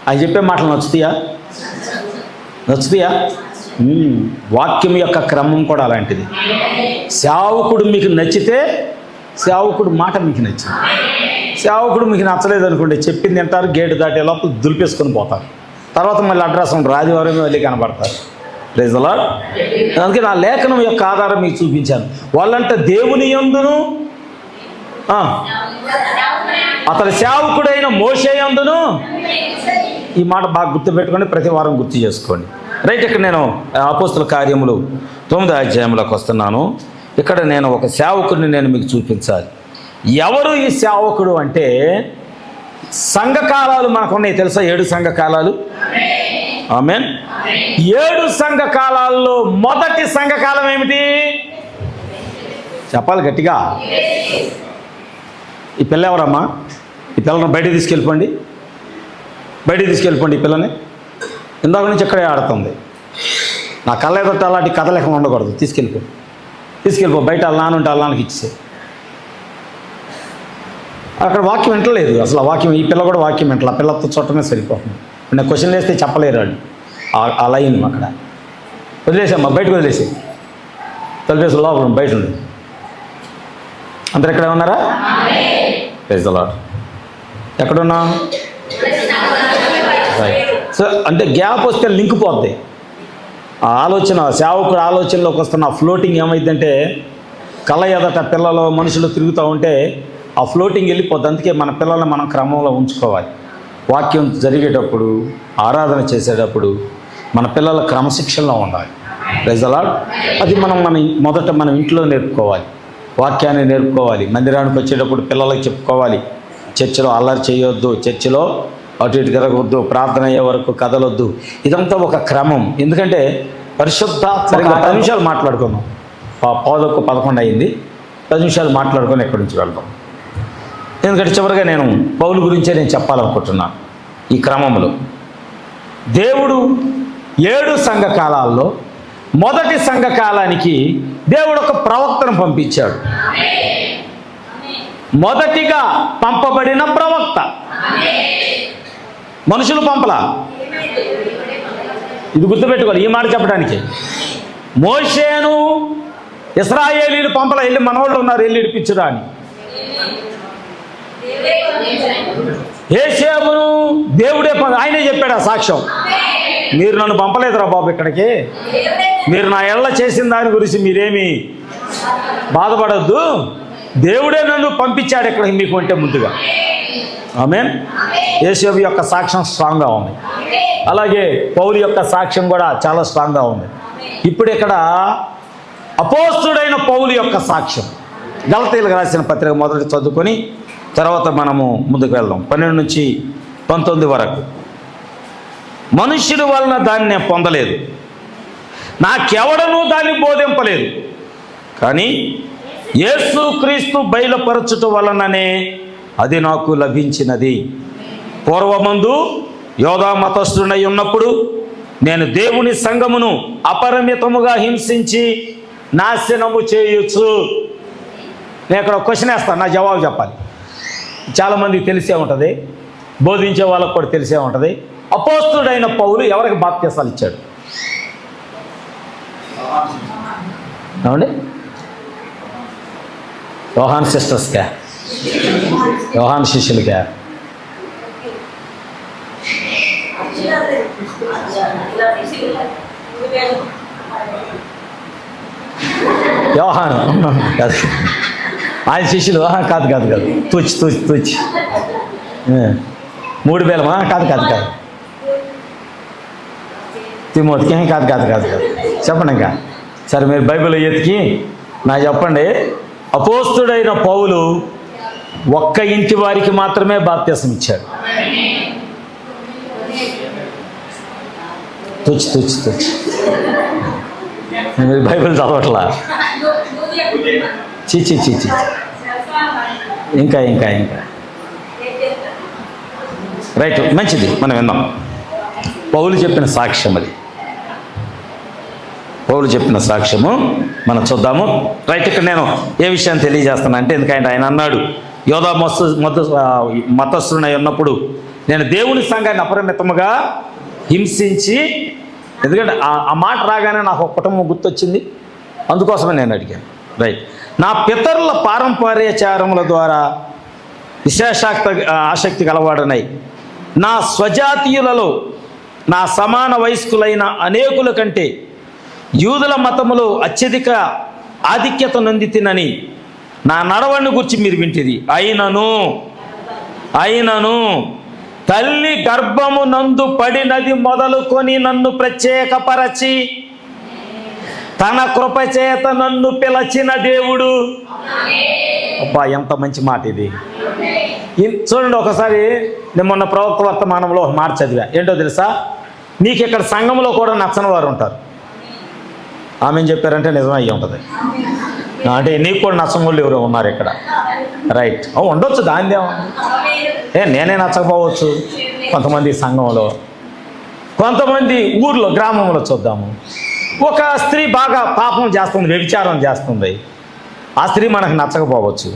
అది చెప్పే మాటలు నచ్చుతాయా? వాక్యం యొక్క క్రమం కూడా అలాంటిది. సేవకుడు మీకు నచ్చితే సేవకుడు మాట మీకు నచ్చింది. సేవకుడు మీకు నచ్చలేదు అనుకోండి, చెప్పింది తింటారు, గేటు దాటే లోపల దులిపేసుకొని పోతారు. తర్వాత మళ్ళీ అడ్రస్ ఉంటుంది, ఆదివారం మళ్ళీ కనబడతారు. Praise the Lord. అందుకే నా లేఖనం యొక్క ఆధారం మీకు చూపించాను. వాళ్ళంటే దేవుని యందును అతని సేవకుడైన మోషే యందును. ఈ మాట బాగా గుర్తుపెట్టుకొని ప్రతి వారం గుర్తు చేసుకోండి. రైట్, ఇక్కడ నేను అపోస్తుల కార్యములు 9వ అధ్యాయంలోకి వస్తున్నాను. ఇక్కడ నేను ఒక సేవకుడిని నేను మీకు చూపించాలి. ఎవరు ఈ సేవకుడు అంటే, సంఘకాలాలు మనకున్నాయి తెలుసా? 7 సంఘకాలాలు. ఆమేన్. 7 సంఘకాలాల్లో మొదటి సంఘకాలం ఏమిటి చెప్పాలి గట్టిగా? ఈ పిల్ల ఎవరమ్మా? ఈ పిల్లని బయటికి తీసుకెళ్ళిపోండి. ఈ పిల్లని. ఇందాక నుంచి ఇక్కడే ఆడుతుంది. నా కళ్ళ ఎదుట అలాంటి కథ లేకుండా ఉండకూడదు. తీసుకెళ్ళిపో బయట. వాళ్ళ నాన్న ఉంటే వాళ్ళ నాన్నకి ఇచ్చే. అక్కడ వాక్యం వింటలేదు అసలు. ఆ వాక్యం, ఈ పిల్ల కూడా వాక్యం వింటలే. ఆ పిల్లతో చుట్టమే సరిపోతుంది. నేను క్వశ్చన్ వేస్తే చెప్పలేరు వాళ్ళు. ఆ లైన్ అక్కడ వదిలేసామ్మా, బయటకు వదిలేసి తలిపేసి లోపల బయట ఉంది. అందరు ఎక్కడే ఉన్నారా? Praise the Lord. ఎక్కడున్నా? సో అంటే గ్యాప్ వస్తే లింక్ పోద్ది. ఆ ఆలోచన, సేవకుడు ఆలోచనలోకి వస్తున్న ఆ ఫ్లోటింగ్ ఏమైందంటే, కళ్ళ ఎదట పిల్లలు మనుషులు తిరుగుతూ ఉంటే ఆ ఫ్లోటింగ్ వెళ్ళిపోద్ది. అందుకే మన పిల్లల్ని మనం క్రమంలో ఉంచుకోవాలి. వాక్యం జరిగేటప్పుడు, ఆరాధన చేసేటప్పుడు మన పిల్లల క్రమశిక్షణలో ఉండాలి. Praise the Lord. అది మొదట మనం ఇంట్లో నేర్పుకోవాలి. వాక్యాన్ని నేర్పుకోవాలి. మందిరానికి వచ్చేటప్పుడు పిల్లలకు చెప్పుకోవాలి. చర్చిలో అల్లరి చేయొద్దు, చర్చిలో అటు ఇటు తిరగవద్దు, ప్రార్థన అయ్యే వరకు కదలొద్దు. ఇదంతా ఒక క్రమం. ఎందుకంటే పరిశుద్ధాత్మ 10 నిమిషాలు మాట్లాడుకున్నాం. 11 అయింది. 10 నిమిషాలు మాట్లాడుకొని ఎక్కడి నుంచి వెళ్తాం. ఎందుకంటే చివరిగా నేను పౌలు గురించే నేను చెప్పాలనుకుంటున్నాను. ఈ క్రమంలో దేవుడు 7 సంఘకాలాల్లో మొదటి సంఘకాలానికి దేవుడు ఒక ప్రవక్తను పంపించాడు. మొదటిగా పంపబడిన ప్రవక్త. మనుషులు పంపలా. ఇది గుర్తుపెట్టుకోవాలి. ఈ మాట చెప్పడానికి మోషేను ఇశ్రాయేలీలు పంపలా. వెళ్ళి మనవాళ్ళు ఉన్నారు, వెళ్ళి ఇడిపించురా అని. యేషేబును దేవుడే ఆయనే చెప్పాడు ఆ సాక్ష్యం. మీరు నన్ను పంపలేదురా బాబు ఇక్కడికి, మీరు నా ఎళ్ళ చేసిన దాని గురించి మీరేమి బాధపడద్దు, దేవుడే నన్ను పంపించాడు ఇక్కడికి మీకు అంటే ముందుగా. ఆమేన్. యేసు యొక్క సాక్ష్యం స్ట్రాంగ్గా ఉంది, అలాగే పౌలు యొక్క సాక్ష్యం కూడా చాలా స్ట్రాంగ్గా ఉంది. ఇప్పుడు ఇక్కడ అపోస్తుడైన పౌలు యొక్క సాక్ష్యం, గలతీయులకు రాసిన పత్రిక మొదటి చదువుకొని తర్వాత మనము ముందుకు వెళ్దాం. 12 నుంచి 19 వరకు. మనుష్యుడి వలన దాన్ని నేను పొందలేదు, నాకెవడనూ దాన్ని బోధింపలేదు, కానీ యేసుక్రీస్తు బయలుపరచుట వలననే అది నాకు లభించినది. పూర్వమందు యోధా మతస్థుడై ఉన్నప్పుడు నేను దేవుని సంఘమును అపరిమితముగా హింసించి నాశనము చేయొచ్చు. నేను ఇక్కడ క్వశ్చన్ వేస్తాను, నా జవాబు చెప్పాలి. చాలామందికి తెలిసే ఉంటుంది, బోధించే వాళ్ళకు కూడా తెలిసే ఉంటుంది. అపోస్తుడైన పౌలు ఎవరికి బాప్తిసాలు ఇచ్చాడు? ఏమండి? యోహాన్ సిస్టర్స్కా, యోహాన్ శిష్యులకా? యోహాను కాదు, ఆయన శిష్యులు కాదు కాదు కాదు, తుచి 3 వేలమా? కాదు కాదు కాదు, తిమోతికి కాదు కాదు కాదు కాదు. చెప్పండి ఇంకా. సరే మీరు బైబిల్ ఎతికి నాకు చెప్పండి. అపోస్తుడైన పౌలు ఒక్క ఇంటి వారికి మాత్రమే బాప్తిసం ఇచ్చాడు. తుచి మీరు బైబిల్ చదవట్లా? చీచి ఇంకా ఇంకా ఇంకా రైట్, మంచిది, మనం విందాం. పౌలు చెప్పిన సాక్ష్యం అది, పౌలు చెప్పిన సాక్ష్యము మనం చూద్దాము. రైట్, ఇక్కడ నేను ఏ విషయాన్ని తెలియజేస్తాను అంటే, ఎందుకంటే ఆయన అన్నాడు యోధా మతస్థుడై ఉన్నప్పుడు నేను దేవుని సంఘాన్ని అపరిమితముగా హింసించి, ఎందుకంటే ఆ మాట రాగానే నాకు ఒక కుటుంబం గుర్తొచ్చింది, అందుకోసమే నేను అడిగాను. రైట్, నా పితరుల పారంపర్యాచారముల ద్వారా ఆసక్తి గలవాడనై నా స్వజాతీయులలో నా సమాన వయస్కులైన అనేకుల కంటే యూదుల మతములో అత్యధిక ఆధిక్యత నొందితినని నా నడవడిని గురించి మీరు వింటిది. అయినను తల్లి గర్భము నందు పడినది మొదలుకొని నన్ను ప్రత్యేకపరచి తన కృపచేత నన్ను పిలచిన దేవుడు. అబ్బా, ఎంత మంచి మాట ఇది. చూడండి, ఒకసారి నేను మొన్న ప్రవక్త వర్తమానంలో ఒక మాట చదివా. ఏంటో తెలుసా? నీకు ఇక్కడ సంఘంలో కూడా నచ్చని వారు ఉంటారు. ఆమె చెప్పారంటే నిజమే అయ్యి ఉంటుంది. అంటే నీకు కూడా నచ్చని వాళ్ళు ఎవరు ఉన్నారు ఇక్కడ? రైట్, ఉండొచ్చు, దానిదేమో. నేనే నచ్చకపోవచ్చు కొంతమంది సంఘంలో, కొంతమంది ఊర్లో గ్రామంలో. చూద్దాము, ఒక స్త్రీ బాగా పాపం చేస్తుంది, వ్యభిచారం చేస్తుంది. ఆ స్త్రీ మనకు నచ్చకపోవచ్చు.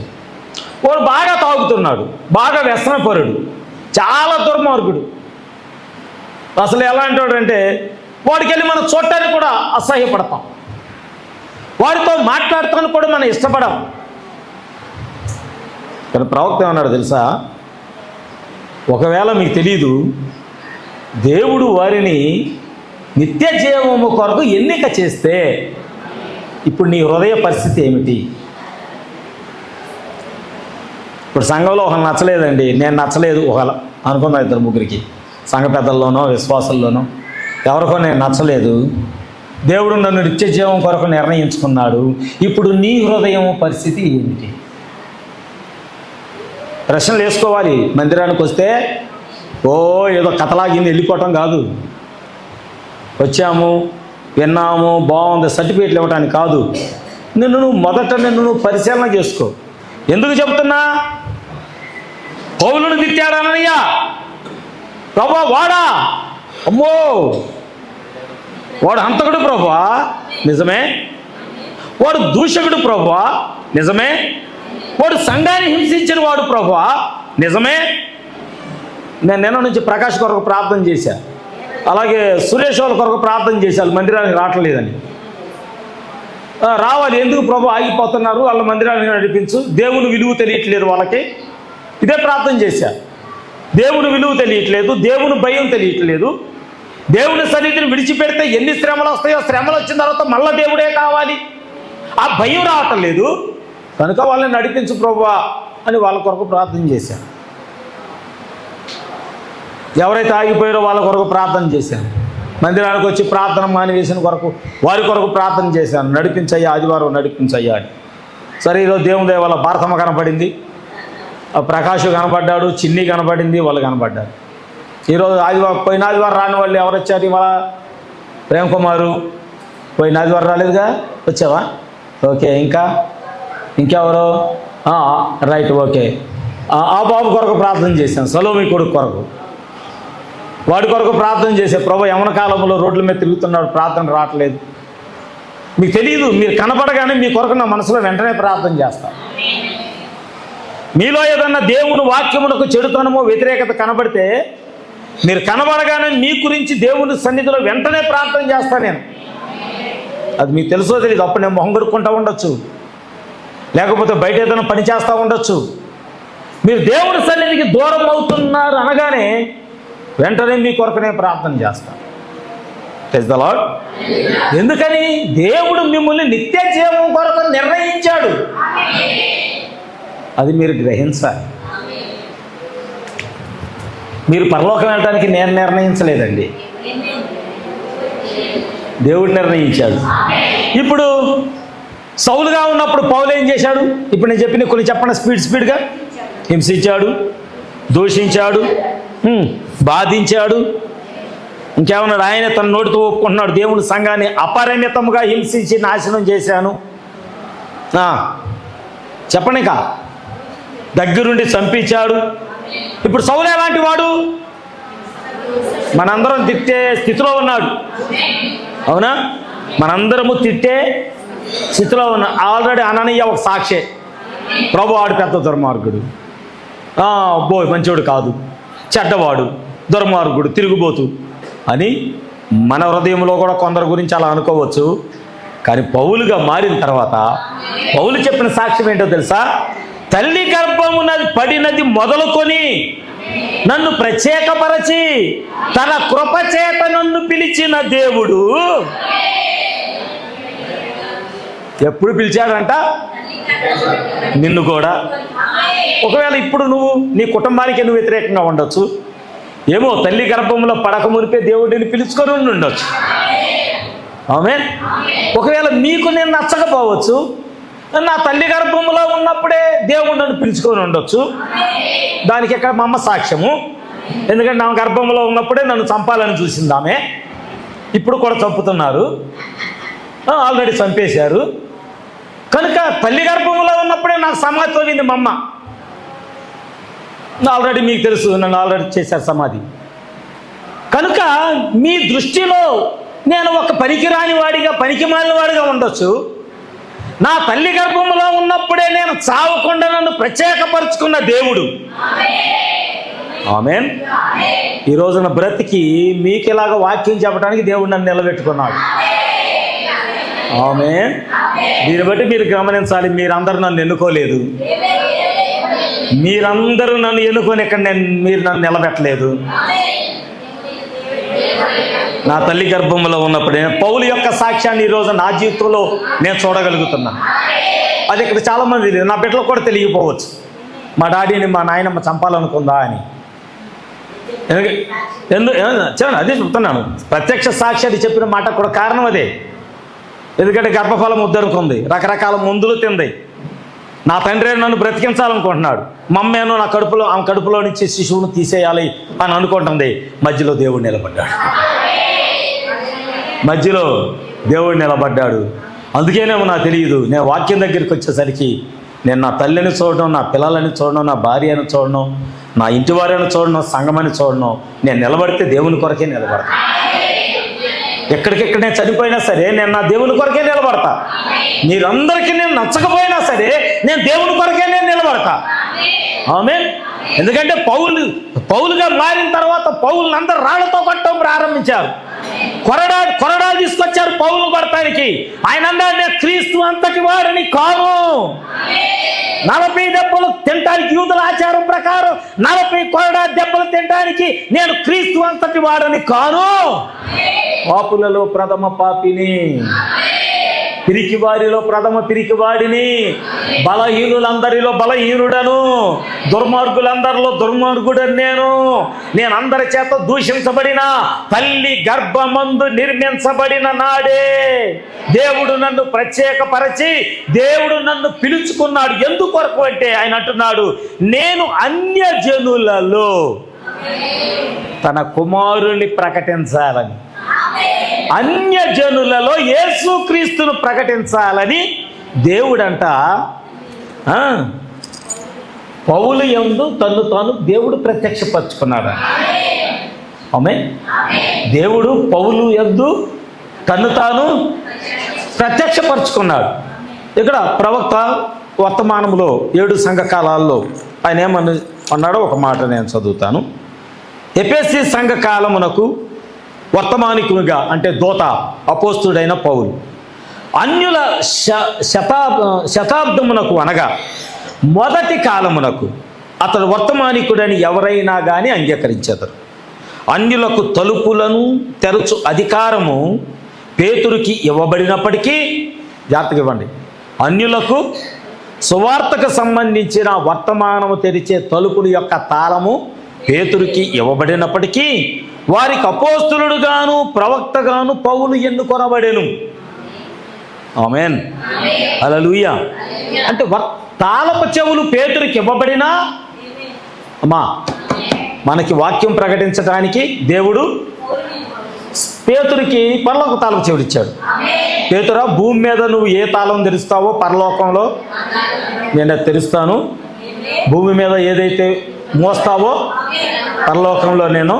వాడు బాగా తాగుతున్నాడు, బాగా వ్యసనపరుడు, చాలా దుర్మార్గుడు. అసలు ఎలాంటి వాడు అంటే వాడికి వెళ్ళి మనం చూడటానికి కూడా అసహ్యపడతాం, వాడితో మాట్లాడటానికి కూడా మనం ఇష్టపడం. కానీ ప్రవక్త ఏమన్నాడు తెలుసా? ఒకవేళ మీకు తెలీదు, దేవుడు వారిని నిత్య జీవము కొరకు ఎన్నిక చేస్తే ఇప్పుడు నీ హృదయ పరిస్థితి ఏమిటి? ఇప్పుడు సంఘంలో ఒకళ్ళు నచ్చలేదండి, నేను నచ్చలేదు ఒకవేళ అనుకున్నా, 2-3కి సంఘ పెద్దల్లోనో విశ్వాసంలోనో ఎవరికో నేను నచ్చలేదు, దేవుడు నన్ను నిత్య జీవం కొరకు నిర్ణయించుకున్నాడు. ఇప్పుడు నీ హృదయం పరిస్థితి ఏమిటి? ప్రశ్నలు వేసుకోవాలి. మందిరానికి వస్తే ఏదో కథలాగింది వెళ్ళిపోవటం కాదు. వచ్చాము, విన్నాము, బాగుంది, సర్టిఫికేట్లు ఇవ్వటానికి కాదు. నువ్వు పరిశీలన చేసుకో. ఎందుకు చెప్తున్నా? పౌలును తిట్టాడనయ్యా ప్రభా, వాడా, అమ్మో వాడు హంతకుడు ప్రభువా, నిజమే. వాడు దూషకుడు ప్రభువా, నిజమే. వాడు సంఘాన్ని హింసించిన వాడు ప్రభువా, నిజమే. నేను నిన్న నుంచి ప్రకాష్ కొరకు ప్రార్థన చేశా, అలాగే సురేష్ వాళ్ళ కొరకు ప్రార్థన చేశాను, మందిరానికి రావట్లేదని. రావాలి, ఎందుకు ప్రభు ఆగిపోతున్నారు, వాళ్ళ మందిరానికి నడిపించు, దేవుని విలువ తెలియట్లేదు వాళ్ళకి. ఇదే ప్రార్థన చేశా. దేవుని విలువ తెలియట్లేదు, దేవుని భయం తెలియట్లేదు. దేవుని సన్నిధిని విడిచిపెడితే ఎన్ని శ్రమలు వస్తాయో, శ్రమలు వచ్చిన తర్వాత మళ్ళా దేవుడే కావాలి, ఆ భయం రావటం లేదు. కనుక వాళ్ళని నడిపించు ప్రభువా అని వాళ్ళ కొరకు ప్రార్థన చేశాను. ఎవరైతే ఆగిపోయారో వాళ్ళ కొరకు ప్రార్థన చేశాను. మందిరానికి వచ్చి ప్రార్థన మానివేసిన కొరకు వారి కొరకు ప్రార్థన చేశాను. నడిపించయ్యా, ఆదివారం నడిపించయ్యా అని. సరే, ఈరోజు దేవుని దయ వల్ల భారతమ్మ కనపడింది, ప్రకాష్ కనపడ్డాడు, చిన్ని కనపడింది, వాళ్ళు కనపడ్డారు. ఈరోజు ఆదివారం, పోయిన ఆదివారం రాని వాళ్ళు ఎవరు వచ్చారు ఇవాళ? ప్రేమ్ కుమారు పోయిన ఆదివారం రాలేదుగా, వచ్చావా? ఓకే. ఇంకెవరు? Right, okay. ఆ బాబు కొరకు ప్రార్థన చేశాను, సలోమి కొడుకు కొరకు. వాడి కొరకు ప్రార్థన చేసే, ప్రభు యమన కాలంలో రోడ్ల మీద తిరుగుతున్నాడు, ప్రార్థన రావట్లేదు. మీకు తెలియదు, మీరు కనపడగానే మీ కొరకు నా మనసులో వెంటనే ప్రార్థన చేస్తాను. మీలో ఏదన్నా దేవుని వాక్యమునకు చెడుతనమో వ్యతిరేకత కనబడితే మీరు కనబడగానే మీ గురించి దేవుని సన్నిధిలో వెంటనే ప్రార్థన చేస్తాను నేను. అది మీకు తెలుసో తెలియదు. అప్పుడు నేను మొహం కొడుక్కుంటూ ఉండొచ్చు, లేకపోతే బయట ఏదైనా పని చేస్తూ ఉండొచ్చు. మీరు దేవుని సన్నిధికి దూరం అవుతున్నారు అనగానే వెంటనే మీ కొరకు నేను ప్రార్థన చేస్తాను. Praise the Lord. ఎందుకని? దేవుడు మిమ్మల్ని నిత్య జీవం కొరకు నిర్ణయించాడు. అది మీరు గ్రహించాలి. మీరు పరలోకం వెళ్ళడానికి నేను నిర్ణయించలేదండి, దేవుడు నిర్ణయించాడు. ఇప్పుడు సౌలుగా ఉన్నప్పుడు పౌలు ఏం చేశాడు? ఇప్పుడు నేను చెప్పిన కొన్ని చెప్పండి, స్పీడ్గా హింసించాడు, దూషించాడు, బాధించాడు. ఇంకేమన్నాడు? ఆయన తన నోటితో ఒప్పుకుంటున్నాడు, దేవుని సంఘాన్ని అపరిమితంగా హింసించి నాశనం చేశాను. చెప్పండి, ఇంకా దగ్గరుండి చంపించాడు. ఇప్పుడు సౌలు ఎలాంటి వాడు? మనందరం తిట్టే స్థితిలో ఉన్నాడు. అవునా? మనందరము తిట్టే స్థితిలో ఉన్నాం. ఆల్రెడీ అననీయ ఒక సాక్షే, ప్రభు ఆడు పెద్ద దుర్మార్గుడు, మంచోడు కాదు, చెడ్డవాడు, దుర్మార్గుడు, తిరుగుబోతు అని మన హృదయంలో కూడా కొందరి గురించి అలా అనుకోవచ్చు. కానీ పౌలుగా మారిన తర్వాత పౌలు చెప్పిన సాక్ష్యం ఏంటో తెలుసా? తల్లి గర్భమునది పడినది మొదలుకొని నన్ను ప్రత్యేకపరచి తన కృపచేత నన్ను పిలిచిన దేవుడు ఎప్పుడు పిలిచాడంట? నిన్ను కూడా. ఒకవేళ ఇప్పుడు నువ్వు నీ కుటుంబానికి నువ్వు వ్యతిరేకంగా ఉండొచ్చు, ఏమో తల్లి గర్భంలో పడక మునిపే దేవుడిని పిలుచుకొని ఉండొచ్చు. ఆమేన్. ఒకవేళ మీకు నేను నచ్చకపోవచ్చు, నా తల్లి గర్భంలో ఉన్నప్పుడే దేవుడు నన్ను పిలుచుకొని ఉండొచ్చు. దానికి ఎక్కడ మా అమ్మ సాక్ష్యము. ఎందుకంటే నా గర్భంలో ఉన్నప్పుడే నన్ను చంపాలని చూసింది ఆమె. ఇప్పుడు కూడా చంపుతున్నారు, ఆల్రెడీ చంపేశారు. కనుక తల్లి గర్భంలో ఉన్నప్పుడే నాకు సమాధి తవ్వింది మా అమ్మ. ఆల్రెడీ మీకు తెలుసు, నన్ను ఆల్రెడీ చేశారు సమాధి. కనుక మీ దృష్టిలో నేను ఒక పనికిరాని వాడిగా, పనికిమాలిన వాడిగా ఉండొచ్చు. నా తల్లి గర్భంలో ఉన్నప్పుడే నేను చావకుండా నన్ను ప్రత్యేకపరుచుకున్న దేవుడు. ఆమేన్. ఈ రోజున బ్రతికి మీకు ఇలాగ వాక్యం చెప్పడానికి దేవుడు నన్ను నిలబెట్టుకున్నాడు. ఆమేన్. దీన్ని బట్టి మీరు గమనించాలి, మీరందరూ నన్ను ఎన్నుకోలేదు. మీరందరూ నన్ను ఎన్నుకొని ఇక్కడ మీరు నన్ను నిలబెట్టలేదు. నా తల్లి గర్భంలో ఉన్నప్పుడు పౌలు యొక్క సాక్ష్యాన్ని ఈరోజు నా జీవితంలో నేను చూడగలుగుతున్నా. అది ఇక్కడ చాలామంది నా బిడ్డలు కూడా తెలియకపోవచ్చు, మా డాడీని మా నాయనమ్మ చంపాలనుకుందా అని. చూడండి, అదే చెప్తున్నాను. ప్రత్యక్ష సాక్ష్యాన్ని చెప్పిన మాట కూడా కారణం అదే. ఎందుకంటే గర్భఫలం వద్దనుకుంది, రకరకాల మందులు తింది. నా తండ్రి నన్ను బ్రతికించాలనుకుంటున్నాడు, మమ్మేనో నా కడుపులో ఆమె కడుపులో నుంచి శిశువును తీసేయాలి అని అనుకుంటుంది. మధ్యలో దేవుడు నిలబడ్డాడు, మధ్యలో దేవుడు నిలబడ్డాడు. అందుకేనేమో నాకు తెలియదు, నేను వాక్యం దగ్గరికి వచ్చేసరికి నేను నా తల్లిని చూడడం, నా పిల్లలని చూడడం, నా భార్యను చూడడం, నా ఇంటి వారిని చూడడం, సంఘమని చూడడం. నేను నిలబడితే దేవుని కొరకే నిలబడతా. ఎక్కడికెక్కడ నేను చనిపోయినా సరే నేను నా దేవుని కొరకే నిలబడతా. మీరందరికీ నేను నచ్చకపోయినా సరే నేను దేవుని కొరకే నేను నిలబడతా. ఆమేన్. ఎందుకంటే పౌలుగా మారిన తర్వాత పౌలుని అందరూ రాళ్లతో కొట్టడం ప్రారంభించారు. కొరడాలు తీసుకొచ్చారు పౌలు కొడతానికి. ఆయన అన్నాడు, నేను క్రీస్తు అంతటి వాడిని కాను. 40 దెబ్బలు తినడానికి యూదుల ఆచారం ప్రకారం 40 కొరడా దెబ్బలు తినడానికి నేను క్రీస్తు అంతటి వాడని కాను. పాపులలో ప్రథమ పాపిని, పిరికివారిలో ప్రథమ పిరికివాడిని, బలహీనులందరిలో బలహీనుడను, దుర్మార్గులందరిలో దుర్మార్గుడని నేను అందరి చేత దూషించబడిన తల్లి గర్భమందు నిర్మించబడిన నాడే దేవుడు నన్ను ప్రత్యేకపరచి దేవుడు నన్ను పిలుచుకున్నాడు. ఎందుకొరకు అంటే ఆయన అంటున్నాడు, నేను అన్యజనులలో తన కుమారుని ప్రకటించాలని, అన్యజనులలో యేసుక్రీస్తును ప్రకటించాలని దేవుడంట పౌలు యందు తన్ను తాను దేవుడు ప్రత్యక్షపరుచుకున్నాడు. ఆమేన్. దేవుడు పౌలు యందు తన్ను తాను ప్రత్యక్షపరుచుకున్నాడు. ఇక్కడ ప్రవక్త వర్తమానంలో 7 సంఘకాలాల్లో ఆయన అన్నాడో ఒక మాట నేను చదువుతాను. ఎఫెసీ సంఘకాలమునకు వర్తమానికునిగా అంటే దూత అపోస్తుడైన పౌలు అన్యుల శతాబ్దమునకు అనగా మొదటి కాలమునకు అతడు వర్తమానికుడని ఎవరైనా కానీ అంగీకరించెదరు. అన్యులకు తలుపులను తెరచు అధికారము పేతురుకి ఇవ్వబడినప్పటికీ, జాగ్రత్తగా ఇవ్వండి, అన్యులకు సువార్తకు సంబంధించిన వర్తమానము తెరిచే తలుపుల యొక్క తాళము పేతురుకి ఇవ్వబడినప్పటికీ వారికి అపోస్తులుడుగాను ప్రవక్తగాను పౌలు ఎన్నుకొనబడెను. ఆమేన్. హల్లెలూయా. అంటే తాళపు చెవులు పేతురుకి ఇవ్వబడినా అమ్మా మనకి వాక్యం ప్రకటించడానికి దేవుడు పేతురుకి పరలోక తాళపు చెవులు ఇచ్చాడు. పేతురా, భూమి మీద నువ్వు ఏ తాళం తెరుస్తావో పరలోకంలో నేను తెరుస్తాను, భూమి మీద ఏదైతే మోస్తావో పరలోకంలో నేను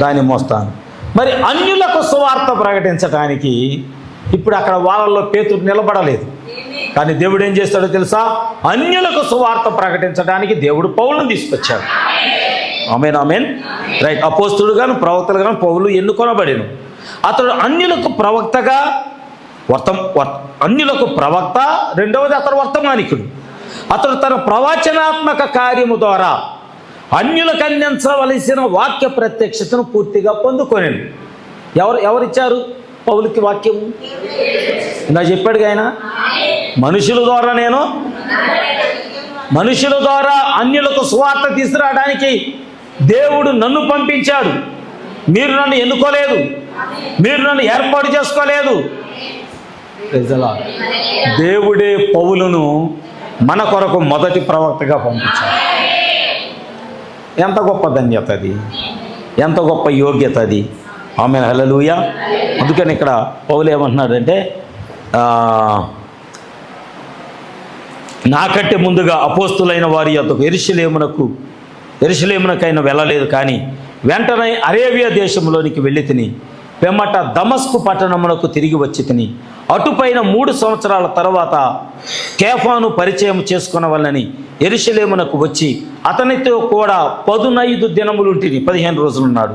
దాన్ని మోస్తాను. మరి అన్యులకు సువార్త ప్రకటించడానికి ఇప్పుడు అక్కడ వాళ్ళల్లో పేతురు నిలబడలేదు. కానీ దేవుడు ఏం చేస్తాడో తెలుసా, అన్యులకు సువార్త ప్రకటించడానికి దేవుడు పౌలును తీసుకొచ్చాడు. ఆమేన్, ఆమేన్. రైట్. అపోస్తులుగాను ప్రవక్తలుగాను పౌలు ఎన్నుకొనబడెను. అతడు అన్యులకు ప్రవక్తగా అన్యులకు ప్రవక్త, రెండవది అతడు వర్తమానికుడు. అతడు తన ప్రవచనాత్మక కార్యము ద్వారా అన్యులకు అందించవలసిన వాక్య ప్రత్యక్షతను పూర్తిగా పొందుకొనేను. ఎవరిచ్చారు పౌలుకి వాక్యము? ఇలా చెప్పాడు ఆయన, మనుషుల ద్వారా అన్యులకు సువార్త తీసుకురావడానికి దేవుడు నన్ను పంపించాడు. మీరు నన్ను ఎన్నుకోలేదు, మీరు నన్ను ఏర్పాటు చేసుకోలేదు. దేవుడే పౌలును మన కొరకు మొదటి ప్రవక్తగా పంపించాడు. ఎంత గొప్ప ధన్యత అది, ఎంత గొప్ప యోగ్యత అది. ఆమేన్, హల్లెలూయా. అందుకని ఇక్కడ పౌలు ఏమంటున్నాడంటే, నాకంటే ముందుగా అపోస్తులైన వారి యొద్దకు యెరూషలేమునకైనా వెళ్ళలేదు, కానీ వెంటనే అరేబియా దేశంలోనికి వెళ్ళి తిని పిమ్మట దమస్కు పట్టణమునకు తిరిగి వచ్చి తిని అటుపైన 3 సంవత్సరాల తర్వాత కేఫాను పరిచయం చేసుకునవలని యెరూషలేమునకు వచ్చి అతనితో కూడా 15 దినములుంటిని, 15 రోజులున్నాడు.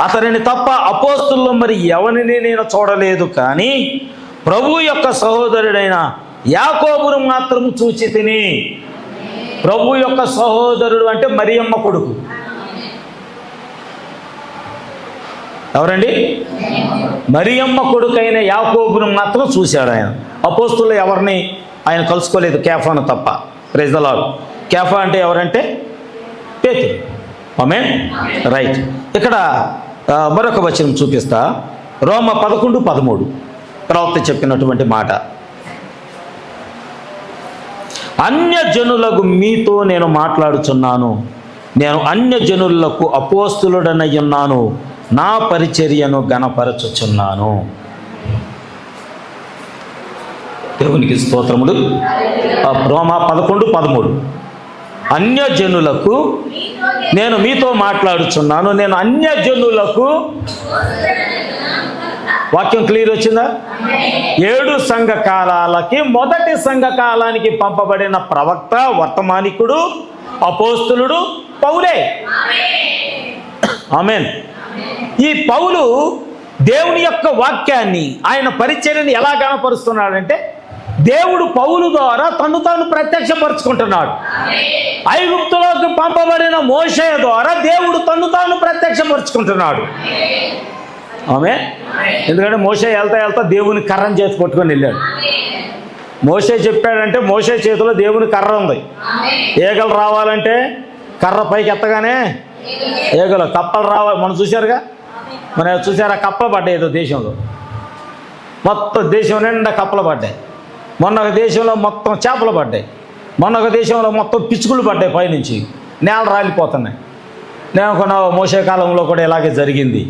అతనిని తప్ప అపోస్తుల్లో మరి ఎవరిని నేను చూడలేదు, కానీ ప్రభు యొక్క సహోదరుడైన యాకోబును మాత్రము చూచి తిని. ప్రభు యొక్క సహోదరుడు అంటే మరియమ్మ కొడుకు. ఎవరండి? మరియమ్మ కొడుకైన యాకోబును మాత్రం చూశాడు ఆయన. అపోస్తులు ఎవరిని ఆయన కలుసుకోలేదు, కేఫాను తప్ప. Praise the lord. కేఫా అంటే ఎవరంటే పేతురు. ఆమేన్. రైట్. ఇక్కడ మరొక వచనం చూపిస్తా. రోమ 11:13 ప్రవక్త చెప్పినటువంటి మాట, అన్యజనులకు మీతో నేను మాట్లాడుచున్నాను, నేను అన్యజనులకు అపోస్తులుడనై ఉన్నాను, నా పరిచర్యను గణపరచుచున్నాను. దేవునికి స్తోత్రములు. రోమ 11:13 అన్యజనులకు నేను మీతో మాట్లాడుచున్నాను, నేను అన్యజనులకు. వాక్యం క్లియర్ వచ్చిందా? 7 సంఘకాలాలకి మొదటి సంఘకాలానికి పంపబడిన ప్రవక్త, వర్తమానికుడు, అపోస్తులుడు పౌలే. ఆమేన్. ఈ పౌలు దేవుని యొక్క వాక్యాన్ని, ఆయన పరిచర్యని ఎలా గణపరుస్తున్నాడంటే దేవుడు పౌలు ద్వారా తను తాను ప్రత్యక్షపరుచుకుంటున్నాడు. ఐగుప్తులోకి పంపబడిన మోషే ద్వారా దేవుడు తను తాను ప్రత్యక్షపరుచుకుంటున్నాడు. ఆమె ఎందుకంటే మోషే వెళ్తా దేవుని కర్రను చేతి పట్టుకొని వెళ్ళాడు. మోషే చెప్పాడంటే మోషే చేతిలో దేవుని కర్ర ఉంది. ఈగలు రావాలంటే కర్ర పైకి ఎత్తగానే ఈగలు, కప్పలు రావాలి. మనం చూశారుగా, మనం చూసారా కప్పలు పడ్డాయి ఏదో దేశంలో, మొత్తం దేశం నిండా కప్పలు పడ్డాయి. మొన్న ఒక దేశంలో మొత్తం చేపలు పడ్డాయి. మొన్న ఒక దేశంలో మొత్తం పిచ్చుకలు పడ్డాయి, పైనుంచి నేల రాలిపోతున్నాయి. నేను అనుకున్నా మోసే కాలంలో కూడా ఇలాగే జరిగింది.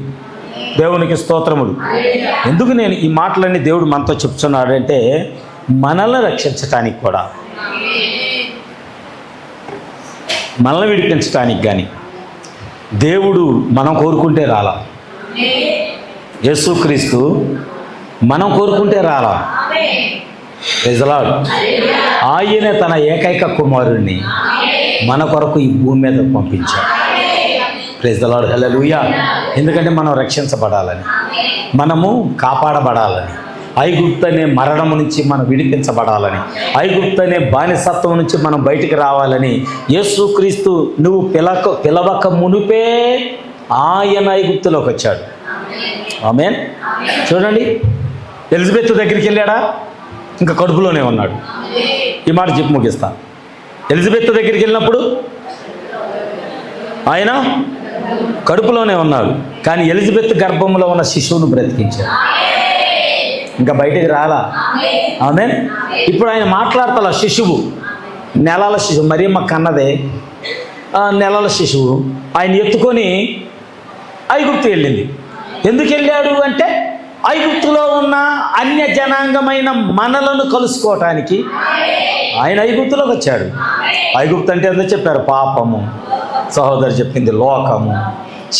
దేవునికి స్తోత్రములు. ఎందుకు నేను ఈ మాటలన్నీ దేవుడు మనతో చెప్తున్నాడంటే మనల్ని రక్షించటానికి కూడా, మనల్ని విడిపించటానికి కానీ దేవుడు మనం కోరుకుంటే రాలా. యేసుక్రీస్తు మనం కోరుకుంటే రాలా. Praise the Lord. ఆయన తన ఏకైక కుమారుణ్ణి మన కొరకు ఈ భూమి మీద పంపించాడు. Praise the lord. హల్లెలూయా. ఎందుకంటే మనం రక్షించబడాలని, మనము కాపాడబడాలని, ఐగుప్తు అనే మరణం నుంచి మనం విడిపించబడాలని, ఐగుప్తు అనే బానిసత్వం నుంచి మనం బయటికి రావాలని యేసుక్రీస్తు నువ్వు పిలవక మునిపే ఆయన ఐగుప్తులోకి వచ్చాడు. ఆమేన్. చూడండి, ఎలిజబెత్ దగ్గరికి వెళ్ళాడా? ఇంకా కడుపులోనే ఉన్నాడు. ఈ మాట చెప్పి ముగిస్తా. ఎలిజబెత్ దగ్గరికి వెళ్ళినప్పుడు ఆయన కడుపులోనే ఉన్నాడు, కానీ ఎలిజబెత్ గర్భంలో ఉన్న శిశువును బ్రతికించాడు. ఇంకా బయటికి రాలా. ఆమేన్. ఇప్పుడు ఆయన మాట్లాడతా శిశువు, నెలల శిశువు, మరియమ్మ కన్నదే నెలల శిశువు. ఆయన ఎత్తుకొని ఐగుప్తు వెళ్ళింది. ఎందుకు వెళ్ళాడు అంటే ఐగుప్తులో ఉన్న అన్య జనాంగమైన మనలను కలుసుకోవటానికి ఆయన ఐగుప్తులోకి వచ్చాడు. ఐగుప్తు అంటే ఎందుకు చెప్పారు? పాపము, సహోదరు చెప్పింది లోకము,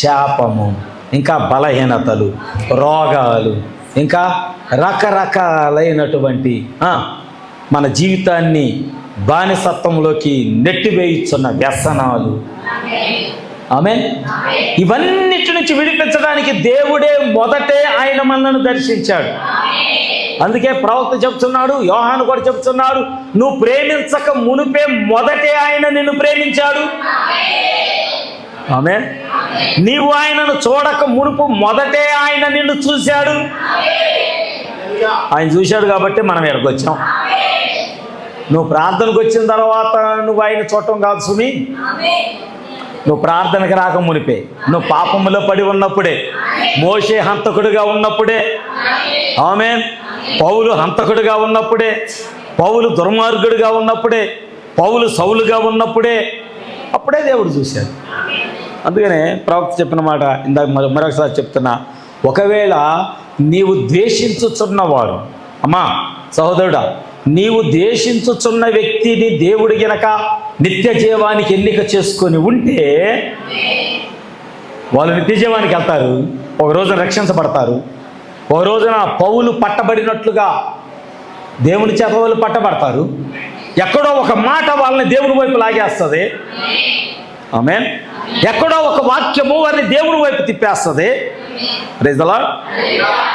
శాపము, ఇంకా బలహీనతలు, రోగాలు, ఇంకా రకరకాలైనటువంటి మన జీవితాన్ని బానిసత్వంలోకి నెట్టివేయుచున్న వ్యసనాలు. ఆమేన్. ఇవన్నిటి నుంచి విడిపించడానికి దేవుడే మొదటే ఆయన మనల్ని దర్శించాడు. అందుకే ప్రవక్త చెప్తున్నాడు, యోహాను కూడా చెప్తున్నాడు, నువ్వు ప్రేమించక మునిపే మొదటే ఆయన నిన్ను ప్రేమించాడు. ఆమేన్. నీవు ఆయనను చూడక మునుపు మొదటే ఆయన నిన్ను చూశాడు. ఆయన చూశాడు కాబట్టి మనం ఇక్కడికి వచ్చాం. నువ్వు ప్రార్థనకు వచ్చిన తర్వాత నువ్వు ఆయన చూడటం కాదు సుమి. నువ్వు ప్రార్థనకు రాక మునిపే, నువ్వు పాపములో పడి ఉన్నప్పుడే, మోషే హంతకుడిగా ఉన్నప్పుడే, ఆమేన్, పౌలు హంతకుడిగా ఉన్నప్పుడే, పౌలు దుర్మార్గుడిగా ఉన్నప్పుడే, పౌలు సౌలుగా ఉన్నప్పుడే, అప్పుడే దేవుడు చూశాడు. అందుకనే ప్రవక్త చెప్పిన మాట ఇందాక మరొకసారి చెప్తున్నా, ఒకవేళ నీవు ద్వేషించుచున్నవాడు, అమ్మా సహోదరుడా, నీవు ద్వేషించుచున్న వ్యక్తిని దేవుడు గనక నిత్య జీవానికి ఎన్నిక చేసుకొని ఉంటే వాళ్ళు నిత్య జీవానికి వెళ్తారు, ఒక రోజున రక్షించబడతారు. ఒక రోజున పౌలు పట్టబడినట్లుగా దేవుని చేత వాళ్ళు పట్టబడతారు. ఎక్కడో ఒక మాట వాళ్ళని దేవుని వైపు లాగేస్తుంది. ఆమేన్. ఎక్కడో ఒక వాక్యము వారిని దేవుని వైపు తిప్పేస్తుంది. Praise the lord.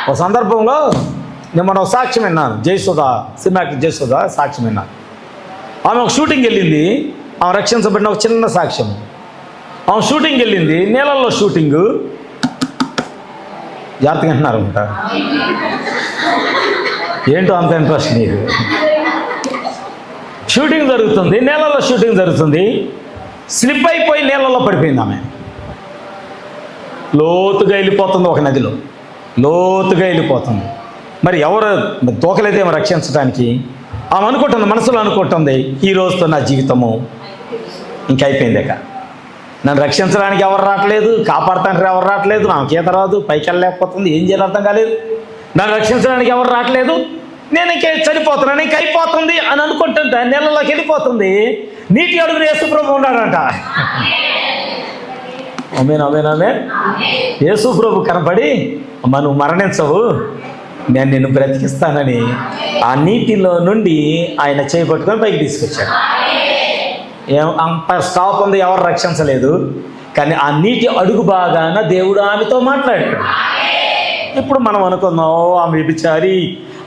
ఒక సందర్భంలో నేను మన సాక్ష్యం విన్నాను, జయసుధ సినిమాకి జయసుధ సాక్ష్యం విన్నాను. ఆమె ఒక షూటింగ్ వెళ్ళింది, ఆమె రక్షించబడిన ఒక చిన్న సాక్ష్యం. ఆమె షూటింగ్ వెళ్ళింది, నీళ్ళల్లో షూటింగు. జాగ్రత్తగా అంటున్నారు అనుకుంటా, ఏంటో అంత ఇంట్రెస్ట్ నీకు. షూటింగ్ జరుగుతుంది, నీళ్ళల్లో షూటింగ్ జరుగుతుంది. స్లిప్ అయిపోయి నీళ్ళల్లో పడిపోయింది ఆమె. లోతుగా వెళ్ళిపోతుంది, ఒక నదిలో లోతుగా వెళ్ళిపోతుంది. మరి ఎవరు తోకలైతే ఏమో రక్షించడానికి ఆమె అనుకుంటుంది, మనసులో అనుకుంటుంది, ఈ రోజుతో నా జీవితము ఇంకైపోయిందేక, నన్ను రక్షించడానికి ఎవరు రావట్లేదు, కాపాడటానికి ఎవరు రావట్లేదు, నాకు ఈత రాదు, పైకి వెళ్ళలేకపోతుంది, ఏం చేయాలి అర్థం కాలేదు, నన్ను రక్షించడానికి ఎవరు రావట్లేదు, నేను ఇంకే చనిపోతున్నాను, ఇంక అయిపోతుంది అని అనుకుంటుంటే నీళ్ళలోకి వెళ్ళిపోతుంది. నీటి అడుగున యేసుప్రభు ఉన్నాడంట. ఆమేన్, ఆమేన్, ఆమేన్. యేసుప్రభు కనపడి, అమ్మ నువ్వు మరణించవు, నేను నిన్ను బ్రతికిస్తానని ఆ నీటిలో నుండి ఆయన చేపట్టుకొని పైకి తీసుకొచ్చాడు. అంత స్టాప్ ఉంది, ఎవరు రక్షించలేదు, కానీ ఆ నీటి అడుగు బాగాన దేవుడు ఆమెతో మాట్లాడాడు. ఇప్పుడు మనం అనుకుందాం, ఆమె వ్యభిచారి,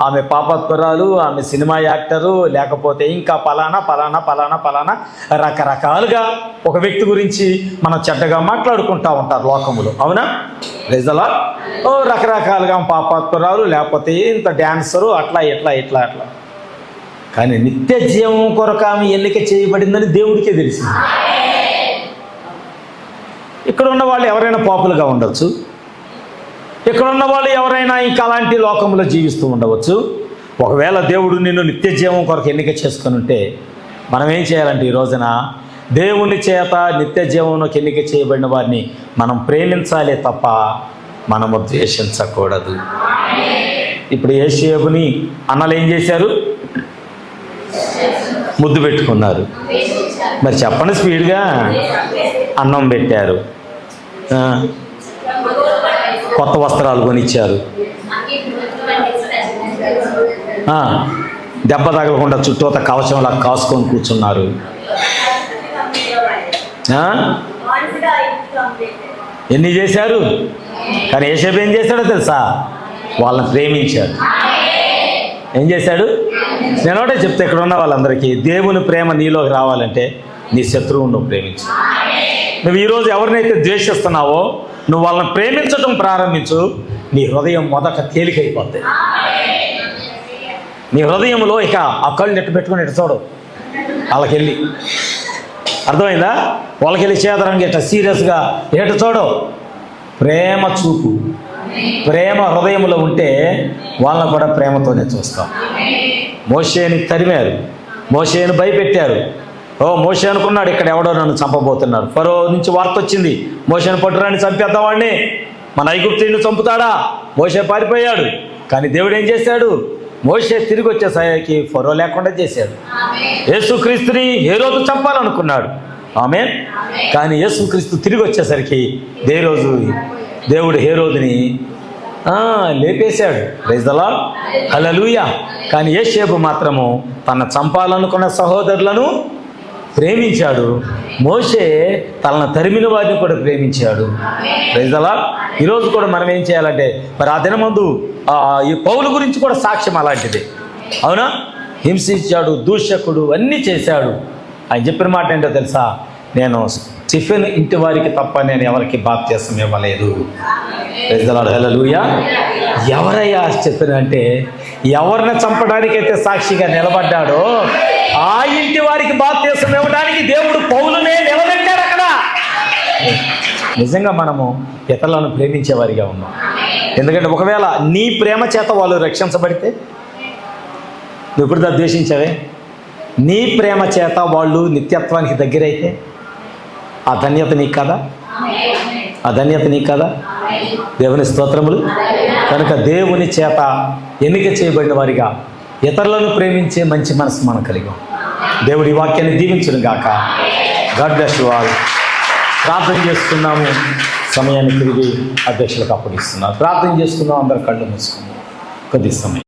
ఆమె పాపత్వరాలు, ఆమె సినిమా యాక్టరు, లేకపోతే ఇంకా పలానా పలానా పలానా పలానా రకరకాలుగా ఒక వ్యక్తి గురించి మనం చెడ్డగా మాట్లాడుకుంటూ ఉంటారు లోకములో. అవునా? రిజలా రకరకాలుగా పాపత్వరాలు, లేకపోతే ఇంత డ్యాన్సరు, అట్లా ఇట్లా ఇట్లా అట్లా. కానీ నిత్య జీవం కొరకు ఆమె ఎన్నిక చేయబడిందని దేవుడికే తెలిసింది. ఇక్కడ ఉన్న వాళ్ళు ఎవరైనా పాపులుగా ఉండొచ్చు, ఇక్కడ ఉన్న వాళ్ళు ఎవరైనా ఇంకా అలాంటి లోకంలో జీవిస్తూ ఉండవచ్చు. ఒకవేళ దేవుడు నిన్ను నిత్య జీవం కొరకు ఎన్నిక చేసుకుని ఉంటే మనం ఏం చేయాలంటే ఈ రోజున దేవుని చేత నిత్య జీవంలోకి ఎన్నిక చేయబడిన వారిని మనం ప్రేమించాలే తప్ప మనము ద్వేషించకూడదు. ఇప్పుడు యేషేబుని అన్నలు ఏం చేశారు? ముద్దు పెట్టుకున్నారు. మరి చెప్పండి స్పీడ్గా. అన్నం పెట్టారు, కొత్త వస్త్రాలు కొనిచ్చారు, దెబ్బ తగలకుండా చుట్టూత కవచంలా కాసుకొని కూర్చున్నారు. ఎన్ని చేశారు? కానీ యేషేబు ఏం చేశాడో తెలుసా? వాళ్ళని ప్రేమించాడు. ఏం చేశాడు? నేను ఒకటే చెప్తే ఇక్కడ ఉన్న వాళ్ళందరికీ, దేవుని ప్రేమ నీలోకి రావాలంటే నీ శత్రువును నువ్వు ప్రేమించు. నువ్వు ఈరోజు ఎవరినైతే ద్వేషిస్తున్నావో నువ్వు వాళ్ళని ప్రేమించడం ప్రారంభించు. నీ హృదయం మొదట తేలికైపోద్ది. నీ హృదయంలో ఇక ఆ కళ్ళు నెట్టు పెట్టుకుని ఇటు చూడు, వాళ్ళకెళ్ళి. అర్థమైందా? వాళ్ళకెళ్ళి చేదరంగా ఇట్లా సీరియస్గా ఎటు చూడు. ప్రేమ చూపు, ప్రేమ హృదయంలో ఉంటే వాళ్ళని కూడా ప్రేమతోనే చూస్తాం. మోషేని తరిమారు, మోషేని భయపెట్టారు. మోషే అనుకున్నాడు ఇక్కడ ఎవడో నన్ను చంపబోతున్నాడు. ఫరో నుంచి వార్త వచ్చింది, మోషేని పట్టురాని చంపేద్దామని. మన ఐగుప్తుని చంపుతాడా? మోషే పారిపోయాడు. కానీ దేవుడు ఏం చేశాడు? మోషే తిరిగి వచ్చేసరికి ఫరో లేకుండా చేశాడు. యేసుక్రీస్తుని హేరోదు చంపాలనుకున్నాడు. ఆమేన్. కానీ యేసుక్రీస్తు తిరిగి వచ్చేసరికి దేవుడు హేరోదుని లేపేశాడు. ప్రైజ్ ది లార్డ్, హల్లెలూయా. కానీ యేషేబు మాత్రము తన చంపాలనుకున్న సహోదరులను ప్రేమించాడు. మోషే తనను తరిమిన వారిని కూడా ప్రేమించాడు. Praise the Lord. ఈరోజు కూడా మనం ఏం చేయాలంటే, మరి ఆ దినమందు ఈ పౌలు గురించి కూడా సాక్ష్యం అలాంటిది. అవునా? హింసించాడు, దూషకుడు, అన్నీ చేశాడు. ఆయన చెప్పిన మాట ఏంటో తెలుసా? నేను స్టిఫెన్ ఇంటి వారికి తప్ప నేను ఎవరికి బాప్తిసం ఇవ్వలేదు. ప్రైజ్ ది లార్డ్, హల్లెలూయా. ఎవరయ్యా స్టిఫెన్ అంటే, ఎవరిని చంపడానికైతే సాక్షిగా నిలబడ్డాడో ఆ ఇంటి వారికి బాప్తిసం ఇవ్వడానికి దేవుడు పౌలునే నిలబెట్టాడు అక్కడ. నిజంగా మనము ఇతరులను ప్రేమించే వారిగా ఉన్నాం. ఎందుకంటే ఒకవేళ నీ ప్రేమ చేత వాళ్ళు రక్షించబడితే, నువ్వు ఇప్పుడు ద్వేషించావే, నీ ప్రేమ చేత వాళ్ళు నిత్యత్వానికి దగ్గరైతే ఆ ధన్యత నీకు కదా? ఆ ధన్యత నీకు కదా? దేవుని స్తోత్రములు. కనుక దేవుని చేత ఎన్నిక చేయబడిన వారిగా ఇతరులను ప్రేమించే మంచి మనసు మనం కలిగాం. దేవుడి వాక్యాన్ని దీవించును గాక. God bless you all. ప్రార్థన చేసుకున్నాము. సమయాన్ని తిరిగి అధ్యక్షులకు అప్పగిస్తున్నారు. ప్రార్థన చేసుకుందాం. అందరు కళ్ళు మూసుకుందాం కొద్ది సమయం.